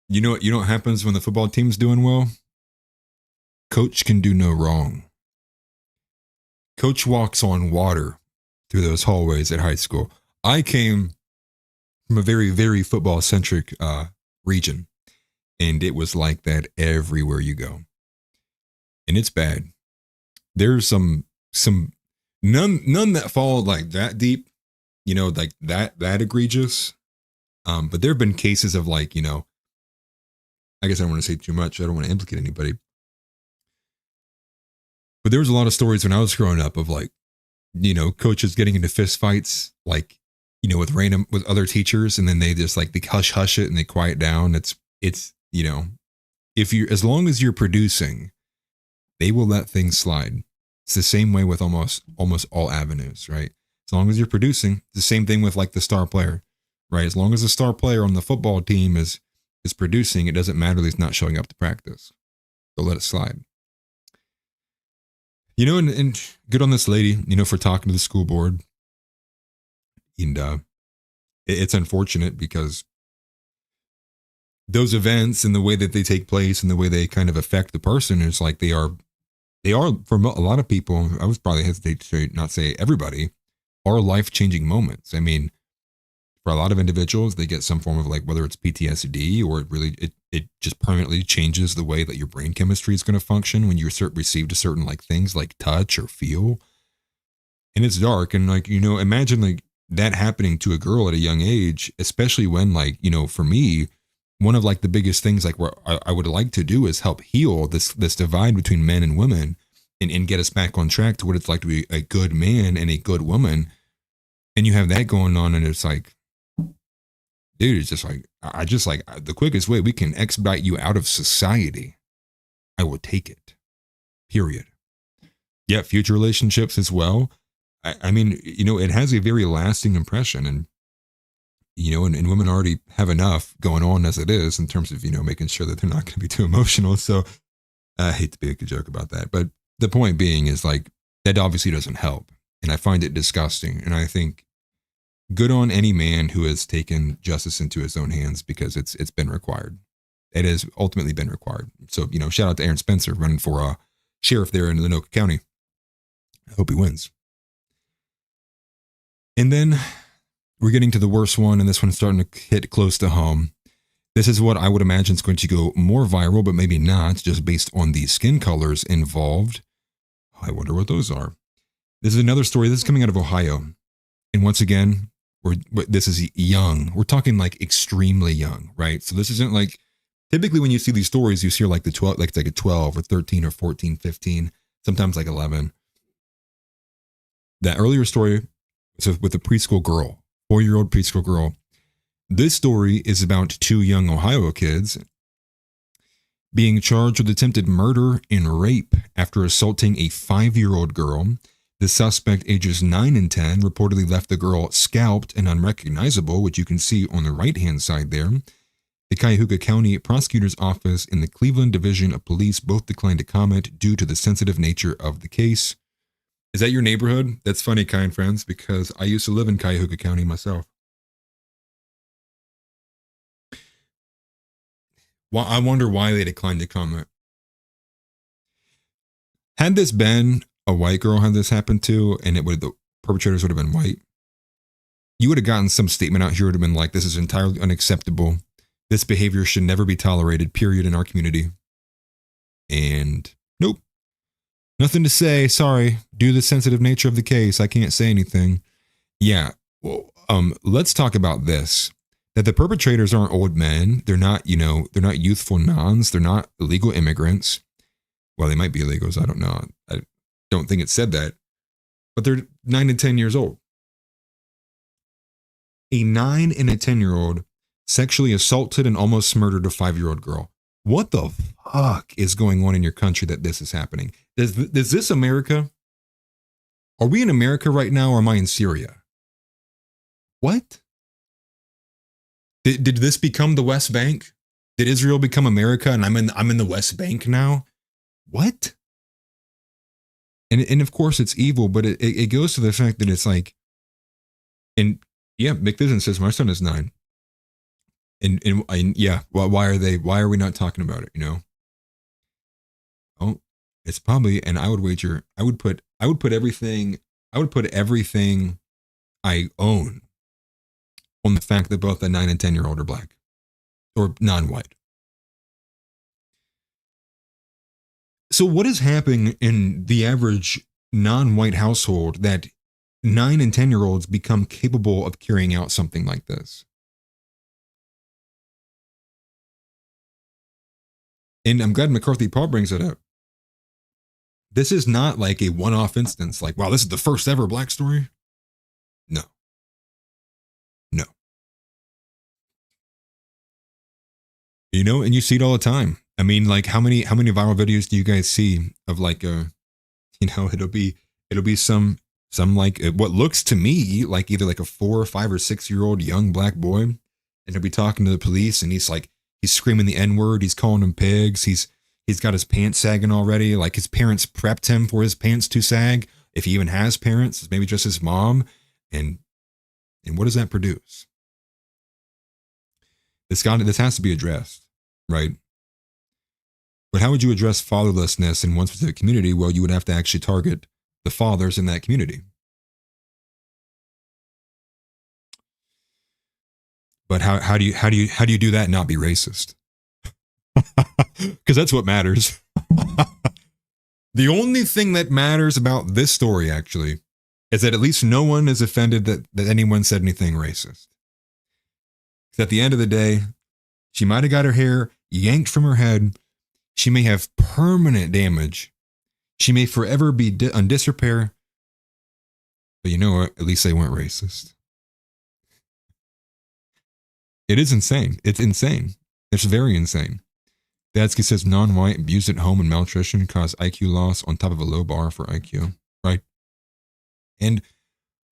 You know what happens when the football team's doing well? Coach can do no wrong. Coach walks on water through those hallways at high school. I came from a very, very football-centric region, and it was like that everywhere you go. And it's bad. There's some none that fall like that deep, you know, like that egregious. But there have been cases of like, you know, I guess I don't want to say too much. I don't want to implicate anybody. But there was a lot of stories when I was growing up of like, you know, coaches getting into fist fights, like, you know, with other teachers, and then they just like, they hush it and they quiet down. It's, you know, as long as you're producing, they will let things slide. It's the same way with almost all avenues, right? As long as you're producing, the same thing with like the star player, right? As long as the star player on the football team is producing, it doesn't matter that he's not showing up to practice. They'll let it slide. You know, and good on this lady, you know, for talking to the school board. And it's unfortunate because those events and the way that they take place and the way they kind of affect the person is like they are for a lot of people, I would probably hesitate to not say everybody, are life-changing moments. I mean, for a lot of individuals, they get some form of like, whether it's PTSD or it just permanently changes the way that your brain chemistry is going to function when you receive certain like things like touch or feel. And it's dark. And like, you know, imagine like that happening to a girl at a young age, especially when like, you know, for me, one of like the biggest things like where I would like to do is help heal this divide between men and women and get us back on track to what it's like to be a good man and a good woman. And you have that going on, and it's like, dude, it's just like, the quickest way we can expedite you out of society, I will take it. Period. Yeah, future relationships as well. I mean, you know, it has a very lasting impression, and, you know, and women already have enough going on as it is in terms of, you know, making sure that they're not going to be too emotional. So I hate to make a joke about that, but the point being is like, that obviously doesn't help. And I find it disgusting. And I think good on any man who has taken justice into his own hands, because it's been required. It has ultimately been required. So, you know, shout out to Aaron Spencer running for sheriff there in Lenoka County. I hope he wins. And then we're getting to the worst one, and this one's starting to hit close to home. This is what I would imagine is going to go more viral, but maybe not, just based on the skin colors involved. I wonder what those are. This is another story. This is coming out of Ohio. And once again, This is young. We're talking like extremely young, right? So this isn't like, typically when you see these stories, you see like the 12, like it's like a 12 or 13 or 14, 15, sometimes like 11. That earlier story was with a preschool girl, 4-year-old preschool girl. This story is about 2 young Ohio kids being charged with attempted murder and rape after assaulting a 5-year-old girl. The suspect, ages 9 and 10, reportedly left the girl scalped and unrecognizable, which you can see on the right-hand side there. The Cuyahoga County Prosecutor's Office and the Cleveland Division of Police both declined to comment due to the sensitive nature of the case. Is that your neighborhood? That's funny, kind friends, because I used to live in Cuyahoga County myself. Well, I wonder why they declined to comment. Had this been a white girl had this happened to, and the perpetrators would have been white, you would have gotten some statement out here would have been like, this is entirely unacceptable. This behavior should never be tolerated, period, in our community. And nope. Nothing to say. Sorry. Due to the sensitive nature of the case, I can't say anything. Yeah. Well, let's talk about this. That the perpetrators aren't old men. They're not, they're not youthful nuns. They're not illegal immigrants. Well, they might be illegals. I don't know. I don't think it said that. But they're 9 and 10 years old. A 9 and a 10-year-old sexually assaulted and almost murdered a 5-year-old girl. What the fuck is going on in your country that this is happening? Is this America? Are we in America right now, or am I in Syria? What? Did this become the West Bank? Did Israel become America and I'm in the West Bank now? What? And of course it's evil, but it goes to the fact that it's like, and yeah, McVision says my son is 9. And yeah, well, why are we not talking about it? Oh, it's probably, and I would wager, I would put everything I own on the fact that both the 9 and 10-year-old are black or non-white. So what is happening in the average non-white household that 9 and 10-year-olds become capable of carrying out something like this? And I'm glad McCarthy Paul brings it up. This is not like a one-off instance, like, wow, this is the first ever black story. No. And you see it all the time. I mean, like, how many viral videos do you guys see of like, it'll be some like what looks to me like either like a 4 or 5 or 6-year-old young black boy, and he'll be talking to the police, and he's screaming the N-word, he's calling them pigs, he's got his pants sagging already, like his parents prepped him for his pants to sag, if he even has parents, maybe just his mom, and what does that produce? This has to be addressed, right? But how would you address fatherlessness in one specific community? Well, you would have to actually target the fathers in that community. But how do you do that and not be racist? Because that's what matters. The only thing that matters about this story actually is that at least no one is offended that anyone said anything racist. Because at the end of the day, she might have got her hair yanked from her head. She may have permanent damage. She may forever be on disrepair. But you know what? At least they weren't racist. It is insane. It's insane. It's very insane. Dadsky says non-white abuse at home and malnutrition cause IQ loss on top of a low bar for IQ. Right? And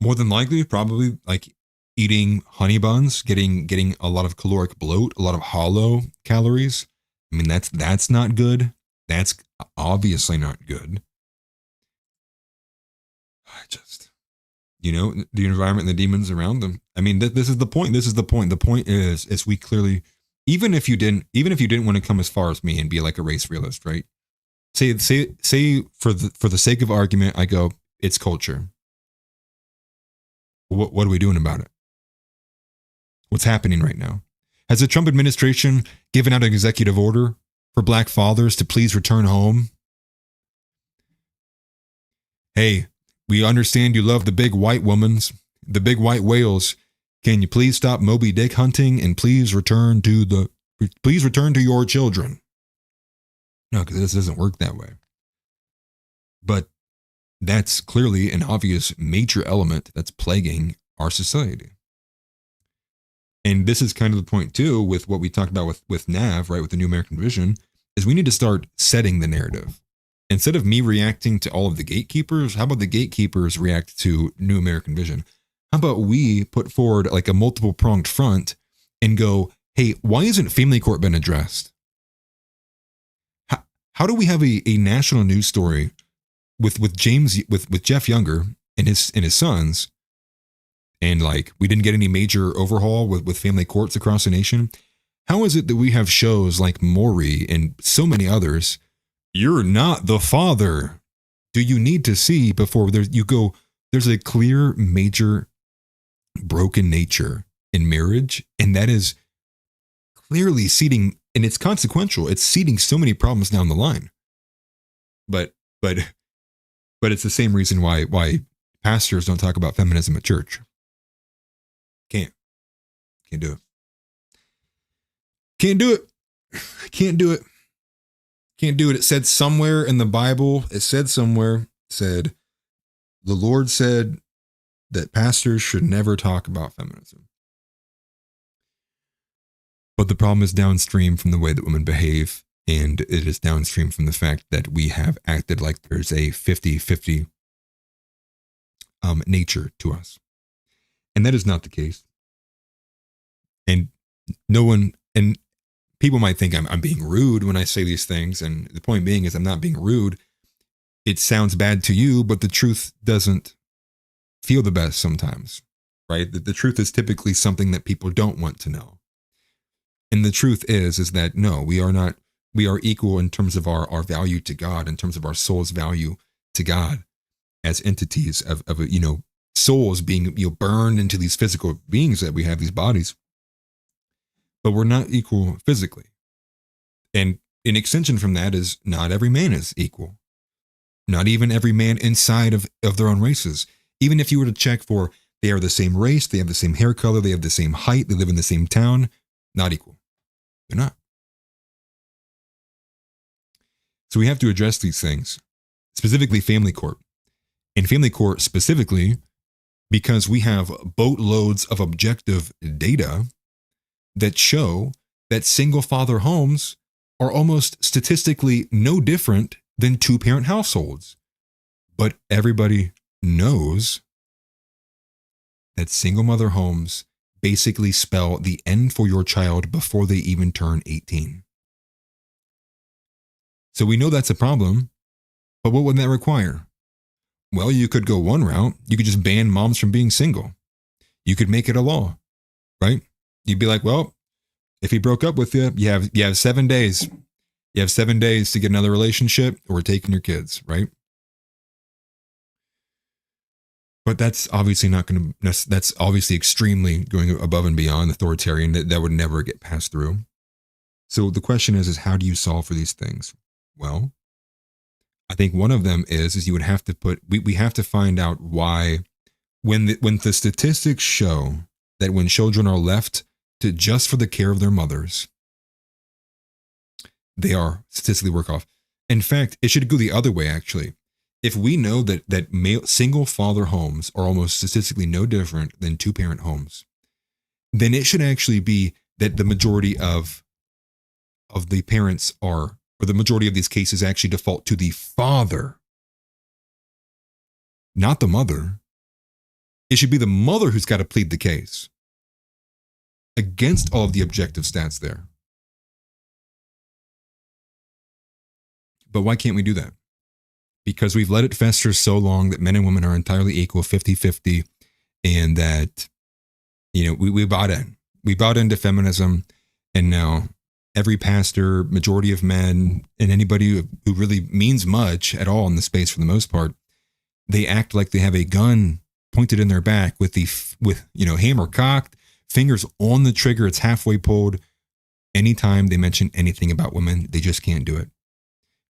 more than likely, probably like eating honey buns, getting a lot of caloric bloat, a lot of hollow calories. I mean, that's not good. That's obviously not good. I just, the environment and the demons around them. I mean, this is the point. This is the point. The point is we clearly, even if you didn't want to come as far as me and be like a race realist, right? Say for the sake of argument, I go, it's culture. What are we doing about it? What's happening right now? Has the Trump administration given out an executive order for black fathers to please return home? Hey, we understand you love the big white whales. Can you please stop Moby Dick hunting and please return to your children? No, because this doesn't work that way. But that's clearly an obvious major element that's plaguing our society. And this is kind of the point too with what we talked about with NAV, right, with the New American Vision, is we need to start setting the narrative. Instead of me reacting to all of the gatekeepers, how about the gatekeepers react to New American Vision? How about we put forward like a multiple pronged front and go, hey, why isn't family court been addressed? How do we have a national news story with Jeff Younger and his sons, and like we didn't get any major overhaul with family courts across the nation? How is it that we have shows like Maury and so many others? You're not the father. Do you need to see before there's a clear major broken nature in marriage, and that is clearly seeding, and it's consequential. It's seeding so many problems down the line. But it's the same reason why pastors don't talk about feminism at church. Can't do it. Can't do it. Can't do it. Can't do it. It said somewhere in the Bible, the Lord said that pastors should never talk about feminism. But the problem is downstream from the way that women behave, and it is downstream from the fact that we have acted like there's a 50-50 nature to us. And that is not the case. And people might think I'm being rude when I say these things, and the point being is I'm not being rude. It sounds bad to you, but the truth doesn't feel the best sometimes, right? The truth is typically something that people don't want to know. And the truth is that no, we are equal in terms of our value to God, in terms of our soul's value to God as entities of souls being burned into these physical beings that we have, these bodies. But we're not equal physically. And an extension from that is not every man is equal. Not even every man inside of their own races. Even if you were to check for they are the same race, they have the same hair color, they have the same height, they live in the same town, not equal. They're not. So we have to address these things, specifically family court. And family court specifically because we have boatloads of objective data that show that single father homes are almost statistically no different than two-parent households. But everybody knows that single mother homes basically spell the end for your child before they even turn 18. So we know that's a problem, but what would that require? Well, you could go one route. You could just ban moms from being single. You could make it a law, right? You'd be like, well, if he broke up with you, you have 7 days. You have 7 days to get another relationship, or we're taking your kids, right? But that's obviously not going to, that's obviously extremely going above and beyond authoritarian. That would never get passed through. So the question is how do you solve for these things? Well, I think one of them is you would have to we have to find out why, when the statistics show that when children are left to just for the care of their mothers, they are statistically worse off. In fact, it should go the other way, actually. If we know that male single father homes are almost statistically no different than two-parent homes, then it should actually be that the majority of the parents are, or the majority of these cases actually default to the father, not the mother. It should be the mother who's got to plead the case against all of the objective stats there. But why can't we do that? Because we've let it fester so long that men and women are entirely equal, 50-50, and that, we bought in. We bought into feminism, and now every pastor, majority of men, and anybody who really means much at all in the space for the most part, they act like they have a gun pointed in their back with hammer cocked, fingers on the trigger, it's halfway pulled. Anytime they mention anything about women, they just can't do it.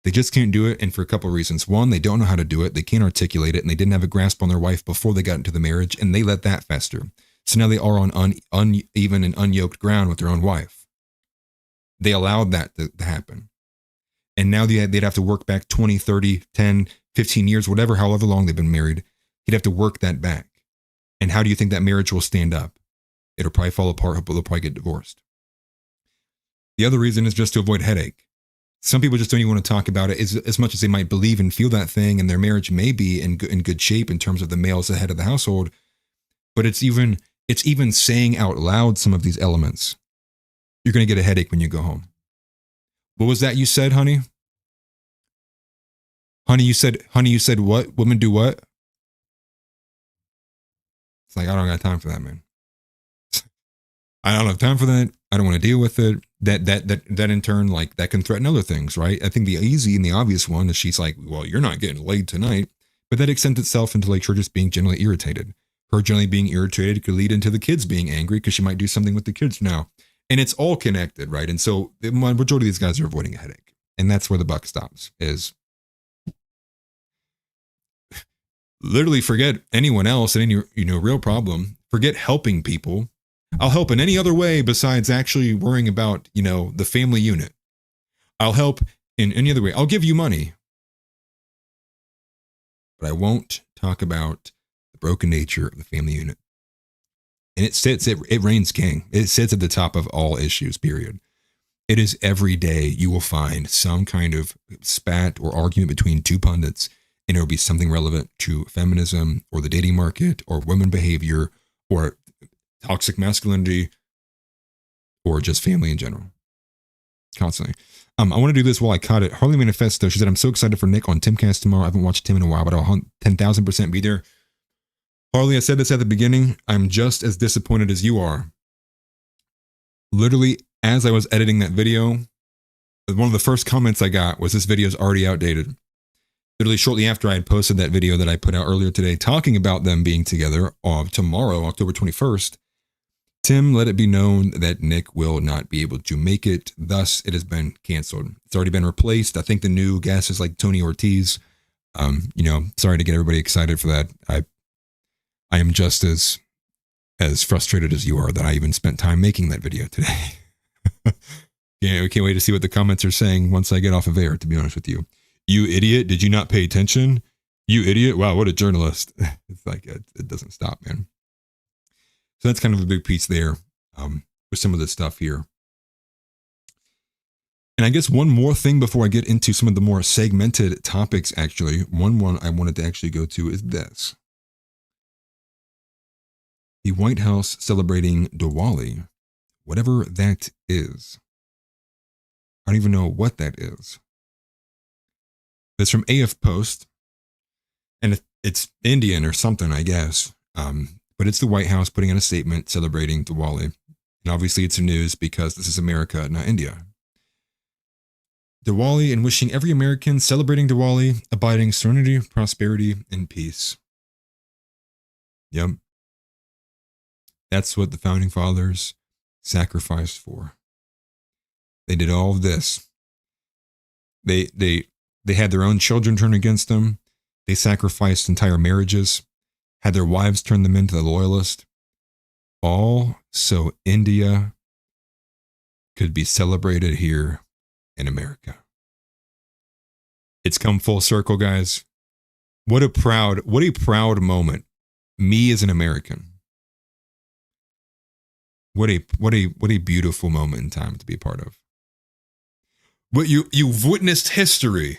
They just can't do it, and for a couple of reasons. One, they don't know how to do it, they can't articulate it, and they didn't have a grasp on their wife before they got into the marriage, and they let that fester. So now they are on uneven and unyoked ground with their own wife. They allowed that to happen. And now they'd have to work back 20, 30, 10, 15 years, whatever, however long they've been married. He'd have to work that back. And how do you think that marriage will stand up? It'll probably fall apart. They'll probably get divorced. The other reason is just to avoid headache. Some people just don't even want to talk about it as much as they might believe and feel that thing, and their marriage may be in good shape in terms of the male as the head of the household. But it's even saying out loud some of these elements. You're going to get a headache when you go home. What was that you said, honey? Honey, you said what? Women do what? It's like, I don't got time for that, man. I don't have time for that. I don't want to deal with it. That in turn, like, that can threaten other things, right? I think the easy and the obvious one is she's like, well, you're not getting laid tonight. But that extends itself into like her just being generally irritated. Her generally being irritated could lead into the kids being angry because she might do something with the kids now. And it's all connected, right? And so the majority of these guys are avoiding a headache. And that's where the buck stops, is literally forget anyone else and any real problem. Forget helping people. I'll help in any other way besides actually worrying about, the family unit. I'll help in any other way. I'll give you money. But I won't talk about the broken nature of the family unit. And it reigns king. It sits at the top of all issues, period. It is every day you will find some kind of spat or argument between two pundits, and it will be something relevant to feminism or the dating market or women behavior or toxic masculinity or just family in general. Constantly. I want to do this while I caught it. Harley Manifesto, she said, I'm so excited for Nick on Timcast tomorrow. I haven't watched Tim in a while, but I'll 10,000% be there. Harley, I said this at the beginning. I'm just as disappointed as you are. Literally, as I was editing that video, one of the first comments I got was, this video is already outdated. Literally shortly after I had posted that video that I put out earlier today, talking about them being together tomorrow, October 21st, Tim let it be known that Nick will not be able to make it. Thus, it has been canceled. It's already been replaced. I think the new guest is like Tony Ortiz. Sorry to get everybody excited for that. I am just as frustrated as you are that I even spent time making that video today. Yeah, we can't wait to see what the comments are saying once I get off of air, to be honest with you. You idiot, did you not pay attention? You idiot, wow, what a journalist. It's like, it doesn't stop, man. So that's kind of a big piece there with some of the stuff here. And I guess one more thing before I get into some of the more segmented topics, actually, one I wanted to actually go to is this. The White House celebrating Diwali, whatever that is. I don't even know what that is. It's from AF Post, and it's Indian or something, I guess. But it's the White House putting in a statement celebrating Diwali. And obviously it's news because this is America, not India. Diwali, and wishing every American celebrating Diwali abiding serenity, prosperity, and peace. Yep. That's what the founding fathers sacrificed for. They did all of this. They had their own children turn against them. They sacrificed entire marriages, had their wives turn them into the loyalist, all so India could be celebrated here in America. It's come full circle, guys. What a proud moment. Me as an American. What a beautiful moment in time to be a part of. But you've witnessed history.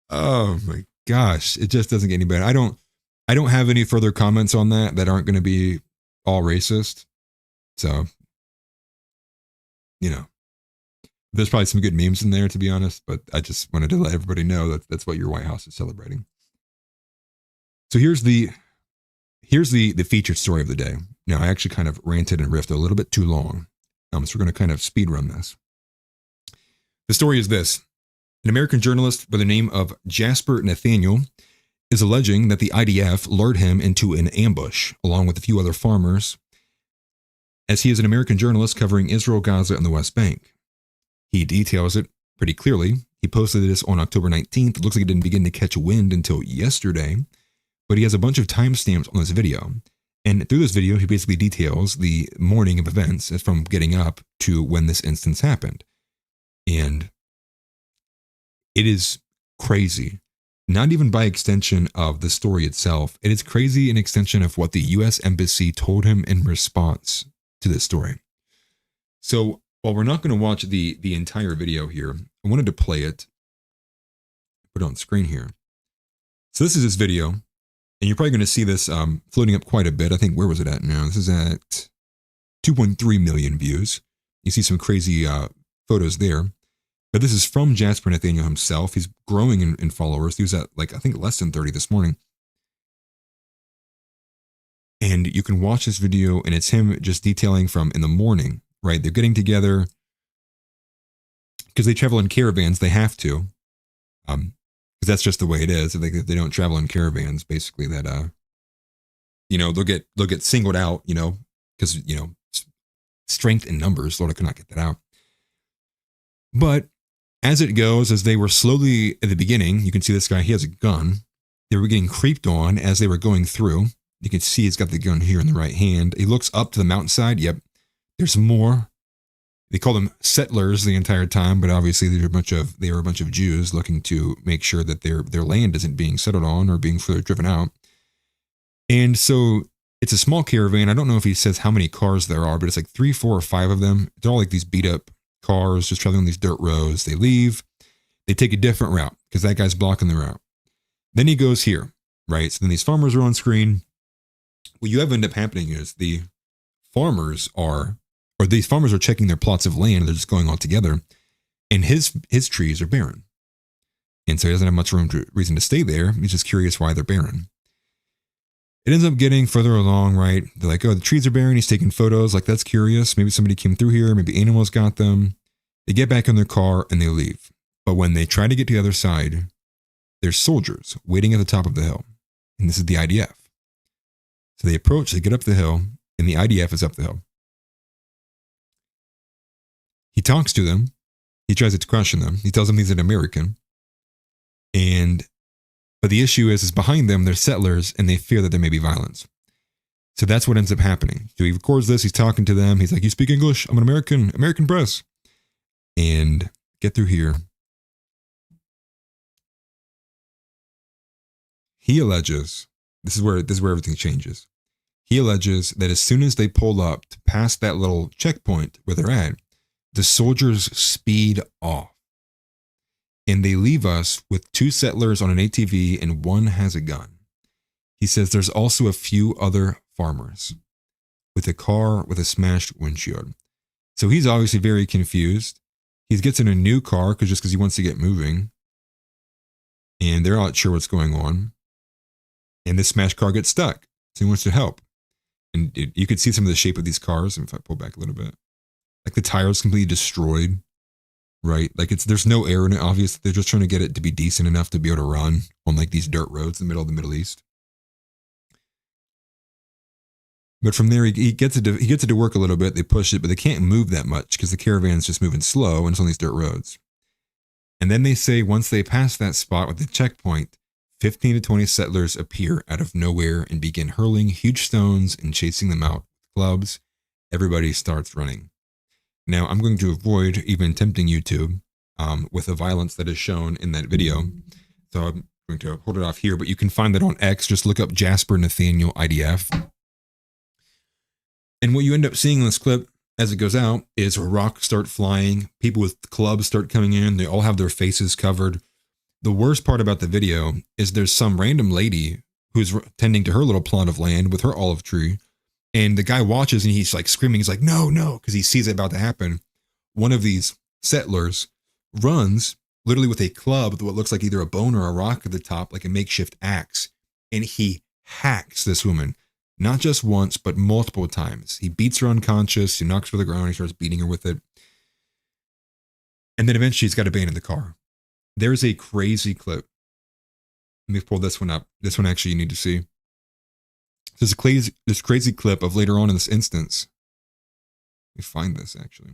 Oh my gosh, it just doesn't get any better. I don't have any further comments on that aren't going to be all racist. So, there's probably some good memes in there, to be honest, but I just wanted to let everybody know that that's what your White House is celebrating. So here's the featured story of the day. Now, I actually kind of ranted and riffed a little bit too long. So we're going to kind of speed run this. The story is this. An American journalist by the name of Jasper Nathaniel is alleging that the IDF lured him into an ambush along with a few other farmers, as he is an American journalist covering Israel, Gaza, and the West Bank. He details it pretty clearly. He posted this on October 19th. It looks like it didn't begin to catch wind until yesterday. but he has a bunch of timestamps on this video. And through this video, he basically details the morning of events from getting up to when this instance happened. And it is crazy. Not even by extension of the story itself. It is crazy in extension of what the U.S. Embassy told him in response to this story. So while we're not going to watch the entire video here, I wanted to play it. Put it on screen here. So this is this video. And you're probably going to see this floating up quite a bit. I think, where was it at now? This is at 2.3 million views. You see some crazy photos there. But this is from Jasper Nathaniel himself. He's growing in followers. He was at, like, I think less than 30 this morning. And you can watch this video, and it's him just detailing from in the morning, right? They're getting together because they travel in caravans. They have to, because that's just the way it is. If they don't travel in caravans, basically that, you know, they'll get singled out, you know, because, you know, strength in numbers. Lord, I could not get that out. But as it goes, as they were slowly at the beginning, you can see this guy, he has a gun. They were getting creeped on as they were going through. You can see he's got the gun here in the right hand. He looks up to the mountainside. Yep, there's more. They call them settlers the entire time, but obviously they were a bunch of Jews looking to make sure that their land isn't being settled on or being further driven out. And so it's a small caravan. I don't know if he says how many cars there are, but it's like 3, 4, or 5 of them. They're all like these beat up cars just traveling on these dirt roads. They leave, they take a different route because that guy's blocking the route. Then he goes here, right? So then these farmers are on screen. What you have end up happening is these farmers are checking their plots of land. They're just going all together, and his trees are barren, and so he doesn't have much reason to stay there. He's just curious why they're barren. It ends up getting further along, right? They're like, oh, the trees are barren. He's taking photos. Like, that's curious. Maybe somebody came through here. Maybe animals got them. They get back in their car and they leave. But when they try to get to the other side, there's soldiers waiting at the top of the hill. And this is the IDF. So they approach, they get up the hill, and the IDF is up the hill. He talks to them. He tries to question them. He tells them he's an American. But the issue is behind them, they're settlers, and they fear that there may be violence. So that's what ends up happening. So he records this, he's talking to them, he's like, you speak English? I'm an American press. And get through here. He alleges, this is where everything changes. He alleges that as soon as they pull up to past that little checkpoint where they're at, the soldiers speed off. And they leave us with 2 settlers on an ATV and 1 has a gun. He says there's also a few other farmers with a car with a smashed windshield. So he's obviously very confused. He gets in a new car because he wants to get moving. And they're not sure what's going on. And this smashed car gets stuck. So he wants to help. And you could see some of the shape of these cars. If I pull back a little bit, like the tires completely destroyed. Right? Like there's no air in it, obviously. They're just trying to get it to be decent enough to be able to run on like these dirt roads in the middle of the Middle East. But from there, he gets it to work a little bit. They push it, but they can't move that much because the caravan's just moving slow and it's on these dirt roads. And then they say once they pass that spot with the checkpoint, 15 to 20 settlers appear out of nowhere and begin hurling huge stones and chasing them out with clubs. Everybody starts running. Now, I'm going to avoid even tempting YouTube with the violence that is shown in that video. So I'm going to hold it off here, but you can find that on X. Just look up Jasper Nathaniel IDF. And what you end up seeing in this clip as it goes out is rocks start flying. People with clubs start coming in. They all have their faces covered. The worst part about the video is there's some random lady who's tending to her little plot of land with her olive tree. And the guy watches and he's like screaming. He's like, no, because he sees it about to happen. One of these settlers runs literally with a club with what looks like either a bone or a rock at the top, like a makeshift axe. And he hacks this woman, not just once, but multiple times. He beats her unconscious. He knocks her to the ground. He starts beating her with it. And then eventually he's got to abandon the car. There's a crazy clip. Let me pull this one up. This one actually you need to see. There's this crazy clip of later on in this instance. Let me find this actually.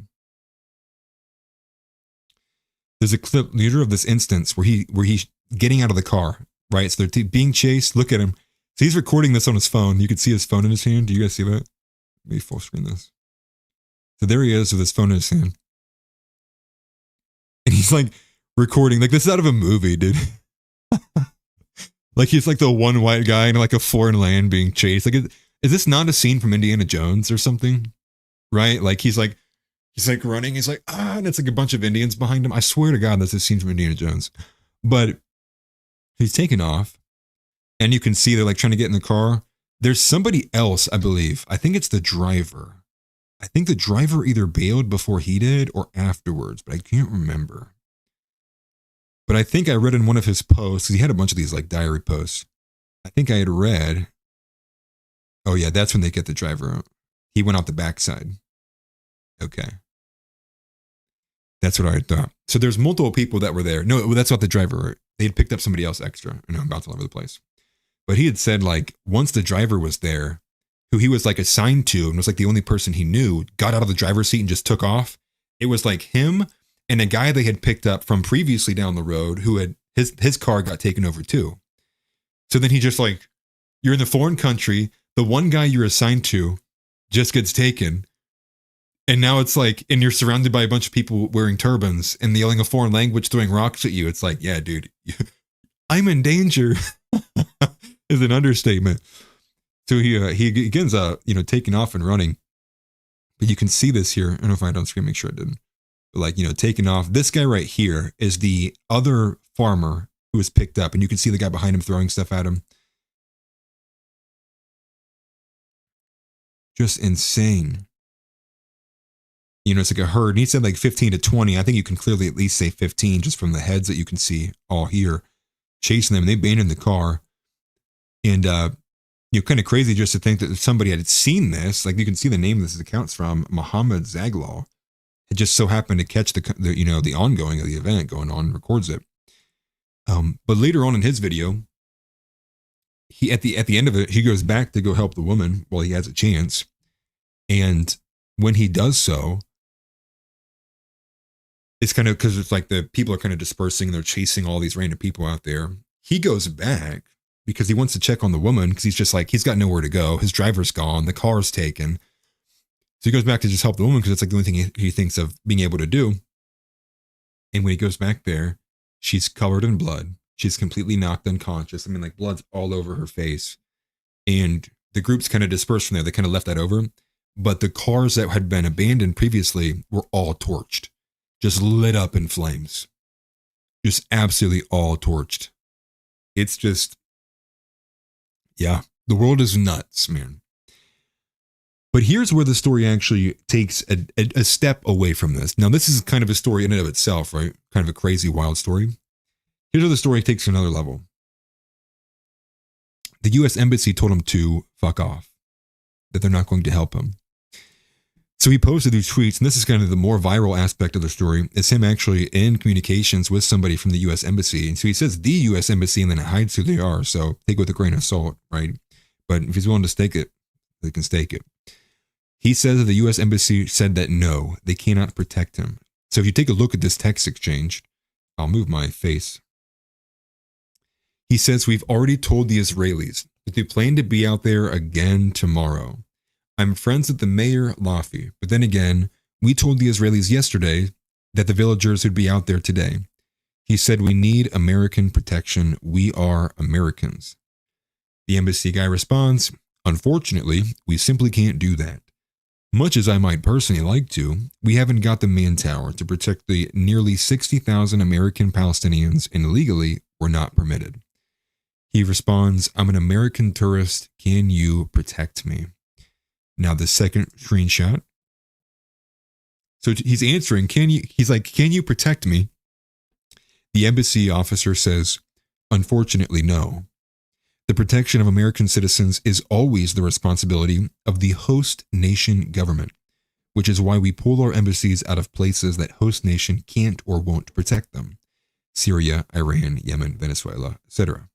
There's a clip later of this instance where he's getting out of the car, right? So they're being chased. Look at him. So he's recording this on his phone. You can see his phone in his hand. Do you guys see that? Let me full screen this. So there he is with his phone in his hand. And he's like recording, like this is out of a movie, dude. Like he's like the one white guy in like a foreign land being chased. Like, is this not a scene from Indiana Jones or something? Right? Like he's like running. He's like, and it's like a bunch of Indians behind him. I swear to God, that's a scene from Indiana Jones. But he's taking off and you can see they're like trying to get in the car. There's somebody else, I believe. I think it's the driver. I think the driver either bailed before he did or afterwards, but I can't remember. But I think I read in one of his posts, he had a bunch of these like diary posts. I think I had read, oh yeah, that's when they get the driver out. He went out the backside. Okay. That's what I thought. So there's multiple people that were there. No, that's not the driver. They had picked up somebody else extra. I know I'm bouncing all over the place. But he had said like once the driver was there, who he was like assigned to and was like the only person he knew, got out of the driver's seat and just took off. It was like him and a guy they had picked up from previously down the road who had his car got taken over too. So then he just like, you're in the foreign country. The one guy you're assigned to just gets taken. And now it's like, and you're surrounded by a bunch of people wearing turbans and yelling a foreign language, throwing rocks at you. It's like, yeah, dude, I'm in danger is an understatement. So he begins, taking off and running. But you can see this here. I don't know if I had on screen, make sure I didn't. But like, taking off. This guy right here is the other farmer who was picked up. And you can see the guy behind him throwing stuff at him. Just insane. It's like a herd. And he said like 15 to 20. I think you can clearly at least say 15 just from the heads that you can see all here chasing them. And they abandoned the car. And, kind of crazy just to think that somebody had seen this. Like you can see the name this account's from, Muhammad Zaglaw. It just so happened to catch the ongoing of the event going on and records it. But later on in his video, he at the end of it, he goes back to go help the woman while he has a chance. And when he does so, it's kind of because it's like the people are kind of dispersing and they're chasing all these random people out there. He goes back because he wants to check on the woman because he's just like, he's got nowhere to go. His driver's gone. The car's taken. So he goes back to just help the woman because it's like the only thing he thinks of being able to do. And when he goes back there, she's covered in blood. She's completely knocked unconscious. I mean, like blood's all over her face. And the group's kind of dispersed from there. They kind of left that over. But the cars that had been abandoned previously were all torched, just lit up in flames. Just absolutely all torched. It's just, yeah, the world is nuts, man. But here's where the story actually takes a step away from this. Now, this is kind of a story in and of itself, right? Kind of a crazy, wild story. Here's where the story takes to another level. The U.S. Embassy told him to fuck off, that they're not going to help him. So he posted these tweets, and this is kind of the more viral aspect of the story. It's him actually in communications with somebody from the U.S. Embassy. And so he says the U.S. Embassy, and then it hides who they are. So take it with a grain of salt, right? But if he's willing to stake it, they can stake it. He says that the U.S. Embassy said that no, they cannot protect him. So if you take a look at this text exchange, I'll move my face. He says, we've already told the Israelis that they plan to be out there again tomorrow. I'm friends with the mayor, Lafi, but then again, we told the Israelis yesterday that the villagers would be out there today. He said, we need American protection. We are Americans. The embassy guy responds, unfortunately, we simply can't do that. Much as I might personally like to, we haven't got the manpower to protect the nearly 60,000 American Palestinians, and legally, we're not permitted. He responds, I'm an American tourist. Can you protect me? Now the second screenshot. So he's answering, he's like, can you protect me? The embassy officer says, unfortunately, no. The protection of American citizens is always the responsibility of the host nation government, which is why we pull our embassies out of places that host nation can't or won't protect them. Syria, Iran, Yemen, Venezuela, etc.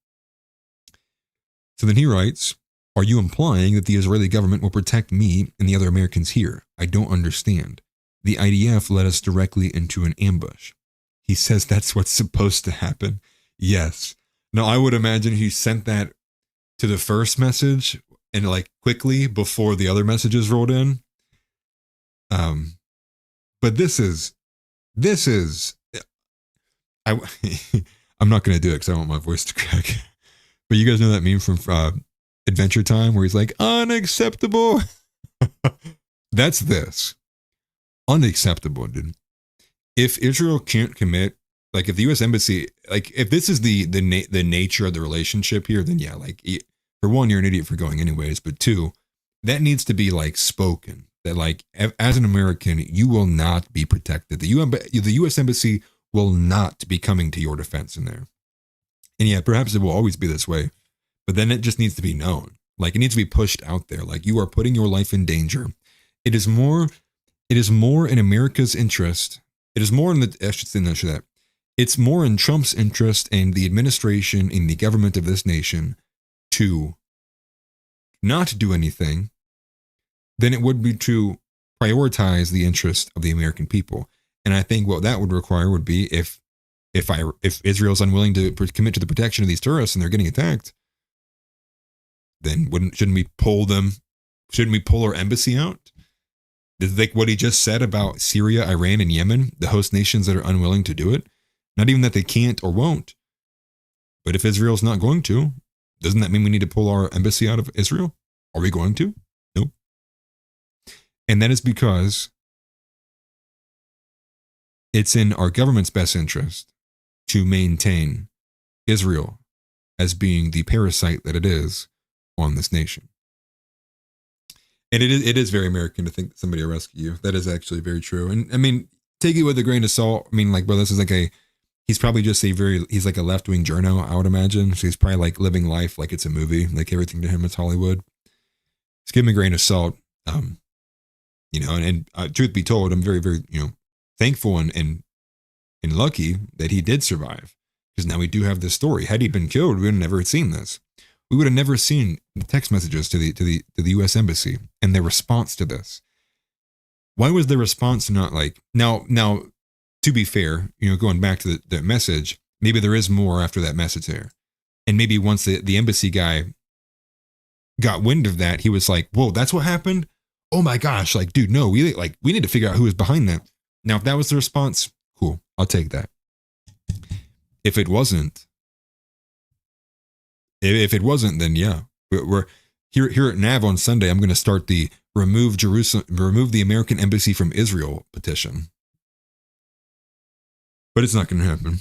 So then he writes, are you implying that the Israeli government will protect me and the other Americans here? I don't understand. The IDF led us directly into an ambush. He says that's what's supposed to happen. Yes. Now, I would imagine he sent that to the first message and like quickly before the other messages rolled in. But this is I I'm not gonna do it because I want my voice to crack. But you guys know that meme from Adventure Time where he's like, unacceptable. That's this. Unacceptable, dude. If Israel can't commit, like if the U.S. Embassy, like if this is the nature of the relationship here, then yeah, like for one, you're an idiot for going anyways. But two, that needs to be like spoken. That like as an American, you will not be protected. The U.S. Embassy will not be coming to your defense in there. And yeah, perhaps it will always be this way, but then it just needs to be known. Like it needs to be pushed out there. Like you are putting your life in danger. It is more in America's interest. It is more in the, I should say that. It's more in Trump's interest and the administration and the government of this nation to not do anything than it would be to prioritize the interest of the American people. And I think what that would require would be if Israel's unwilling to commit to the protection of these tourists and they're getting attacked, then shouldn't we pull them? Shouldn't we pull our embassy out? Like what he just said about Syria, Iran, and Yemen, the host nations that are unwilling to do it. Not even that they can't or won't, but if Israel's not going to, doesn't that mean we need to pull our embassy out of Israel? Are we going to? Nope. And that is because it's in our government's best interest to maintain Israel as being the parasite that it is on this nation. And it is very American to think that somebody will rescue you. That is actually very true. And I mean, take it with a grain of salt. I mean, like, bro, this is like he's probably just he's like a left-wing journo, I would imagine. So he's probably like living life like it's a movie. Like everything to him is Hollywood. Just give him a grain of salt. You know, and truth be told, I'm very, very, thankful and lucky that he did survive. Because now we do have this story. Had he been killed, we would have never seen this. We would have never seen the text messages to the U.S. Embassy and their response to this. Why was their response not like now? To be fair, going back to the message, maybe there is more after that message there, and maybe once the embassy guy got wind of that, he was like, "Whoa, that's what happened! Oh my gosh! Like, dude, no, we need to figure out who is behind that." Now, if that was the response, cool, I'll take that. If it wasn't, then yeah, we're here at Nav on Sunday. I'm going to start the remove the American embassy from Israel petition. But it's not going to happen.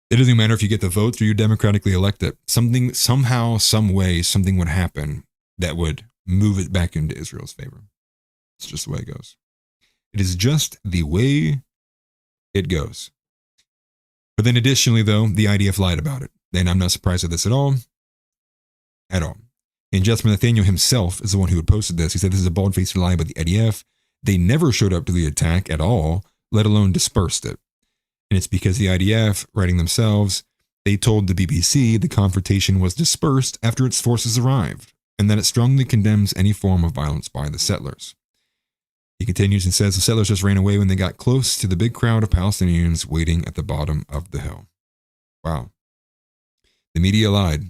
It doesn't matter if you get the votes or you democratically elect it. Something, somehow, some way, something would happen that would move it back into Israel's favor. It's just the way it goes. It is just the way it goes. But then additionally, though, the IDF lied about it. And I'm not surprised at this at all. At all. And Jasper Nathaniel himself is the one who had posted this. He said this is a bald-faced lie by the IDF. They never showed up to the attack at all, let alone dispersed it. And it's because the IDF, writing themselves, they told the BBC the confrontation was dispersed after its forces arrived, and that it strongly condemns any form of violence by the settlers. He continues and says the settlers just ran away when they got close to the big crowd of Palestinians waiting at the bottom of the hill. Wow. The media lied.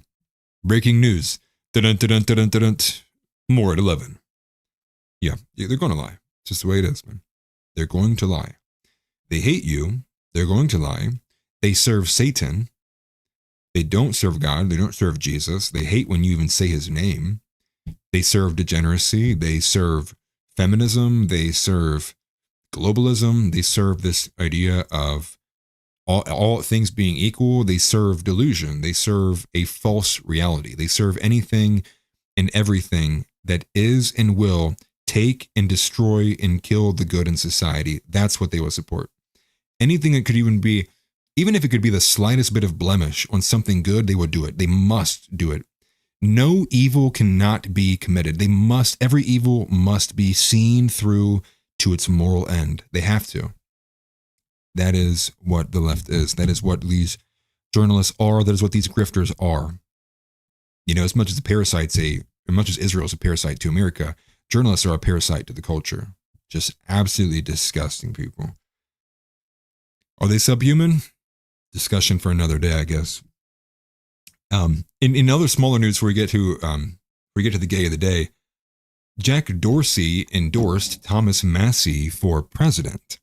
Breaking news. Dun, dun, dun, dun, dun, dun. More at 11. Yeah, they're going to lie. It's just the way it is, man. They're going to lie. They hate you. They're going to lie. They serve Satan. They don't serve God. They don't serve Jesus. They hate when you even say his name. They serve degeneracy. They serve feminism. They serve globalism. They serve this idea of all things being equal. They serve delusion. They serve a false reality. They serve anything and everything that is and will take and destroy and kill the good in society. That's what they will support. Anything that could even if it could be the slightest bit of blemish on something good, they would do it. They must do it. No evil cannot be committed. Every evil must be seen through to its moral end. They have to. That is what the left is. That is what these journalists are. That is what these grifters are. As much as Israel is a parasite to America, journalists are a parasite to the culture. Just absolutely disgusting people. Are they subhuman? Discussion for another day, I guess. In other smaller news, before we get to the gay of the day, Jack Dorsey endorsed Thomas Massey for president.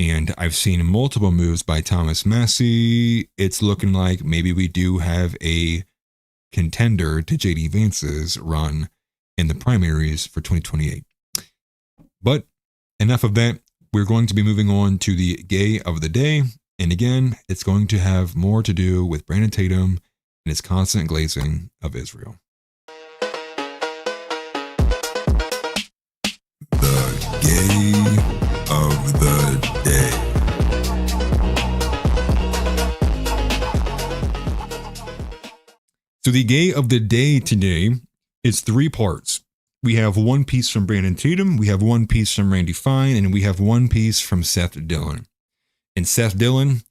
And I've seen multiple moves by Thomas Massey. It's looking like maybe we do have a contender to J.D. Vance's run in the primaries for 2028. But enough of that. We're going to be moving on to the gay of the day. And again, it's going to have more to do with Brandon Tatum and his constant glazing of Israel. The gay of the day. So the gay of the day today is 3 parts. We have one piece from Brandon Tatum, we have one piece from Randy Fine, and we have one piece from Seth Dillon. And Seth Dillon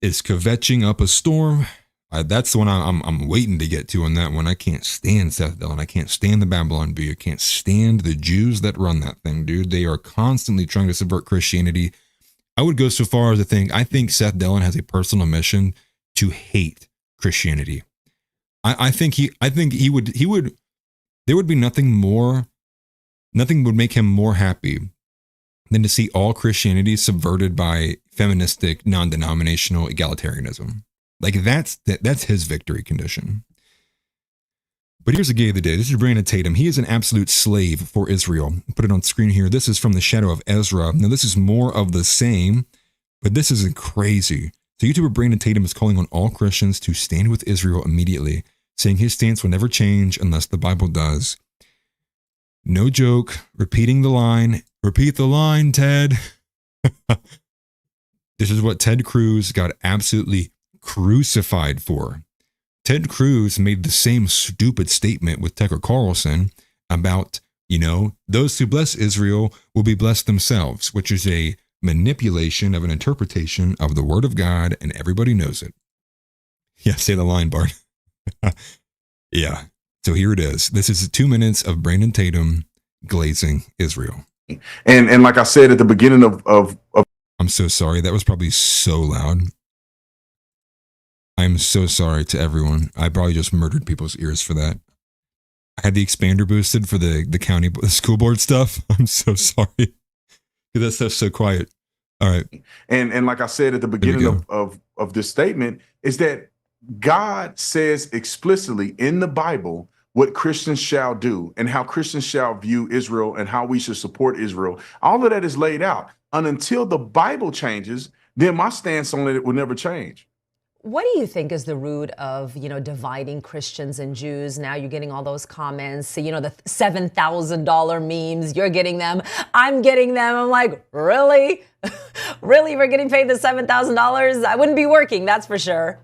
is kvetching up a storm. That's the one I'm waiting to get to on that one. I can't stand Seth Dillon. I can't stand the Babylon Bee. I can't stand the Jews that run that thing, dude. They are constantly trying to subvert Christianity. I would go so far as to think, I think Seth Dillon has a personal mission to hate Christianity. I think he would, there would be nothing would make him more happy than to see all Christianity subverted by feministic, non-denominational egalitarianism. Like that's his victory condition. But here's the gay of the day. This is Brandon Tatum. He is an absolute slave for Israel. Put it on screen here. This is from the Shadow of Ezra. Now this is more of the same, but this is crazy. So YouTuber Brandon Tatum is calling on all Christians to stand with Israel immediately, saying his stance will never change unless the Bible does. No joke. Repeating the line. Repeat the line, Ted. This is what Ted Cruz got absolutely crucified for. Ted Cruz made the same stupid statement with Tucker Carlson about, those who bless Israel will be blessed themselves, which is a manipulation of an interpretation of the word of God, and everybody knows it. Yeah, say the line, Bart. Yeah. So here it is. This is 2 minutes of Brandon Tatum glazing Israel. And like I said at the beginning of I'm so sorry. That was probably so loud. I'm so sorry to everyone. I probably just murdered people's ears for that. I had the expander boosted for the county school board stuff. I'm so sorry. That stuff's so quiet. All right. And like I said at the beginning of this statement, is that God says explicitly in the Bible what Christians shall do and how Christians shall view Israel and how we should support Israel. All of that is laid out. And until the Bible changes, then my stance on it will never change. What do you think is the root of, dividing Christians and Jews? Now you're getting all those comments, the $7,000 memes, you're getting them, I'm getting them. I'm like, really? Really? We're getting paid the $7,000? I wouldn't be working, that's for sure.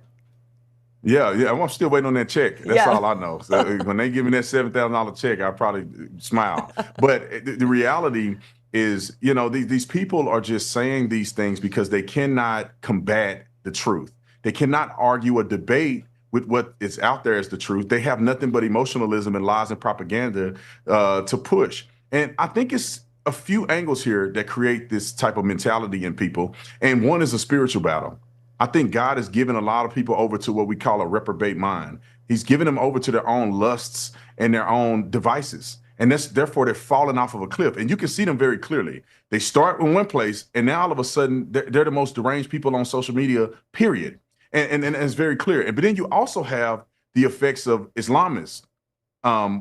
Yeah, I'm still waiting on that check. That's all I know. So when they give me that $7,000 check, I'll probably smile. But the reality is, these people are just saying these things because they cannot combat the truth. They cannot argue or debate with what is out there as the truth. They have nothing but emotionalism and lies and propaganda to push. And I think it's a few angles here that create this type of mentality in people. And one is a spiritual battle. I think God has given a lot of people over to what we call a reprobate mind. He's given them over to their own lusts and their own devices. And therefore they're falling off of a cliff. And you can see them very clearly. They start in one place, and now all of a sudden they're the most deranged people on social media, period. And it's very clear. But then you also have the effects of Islamists,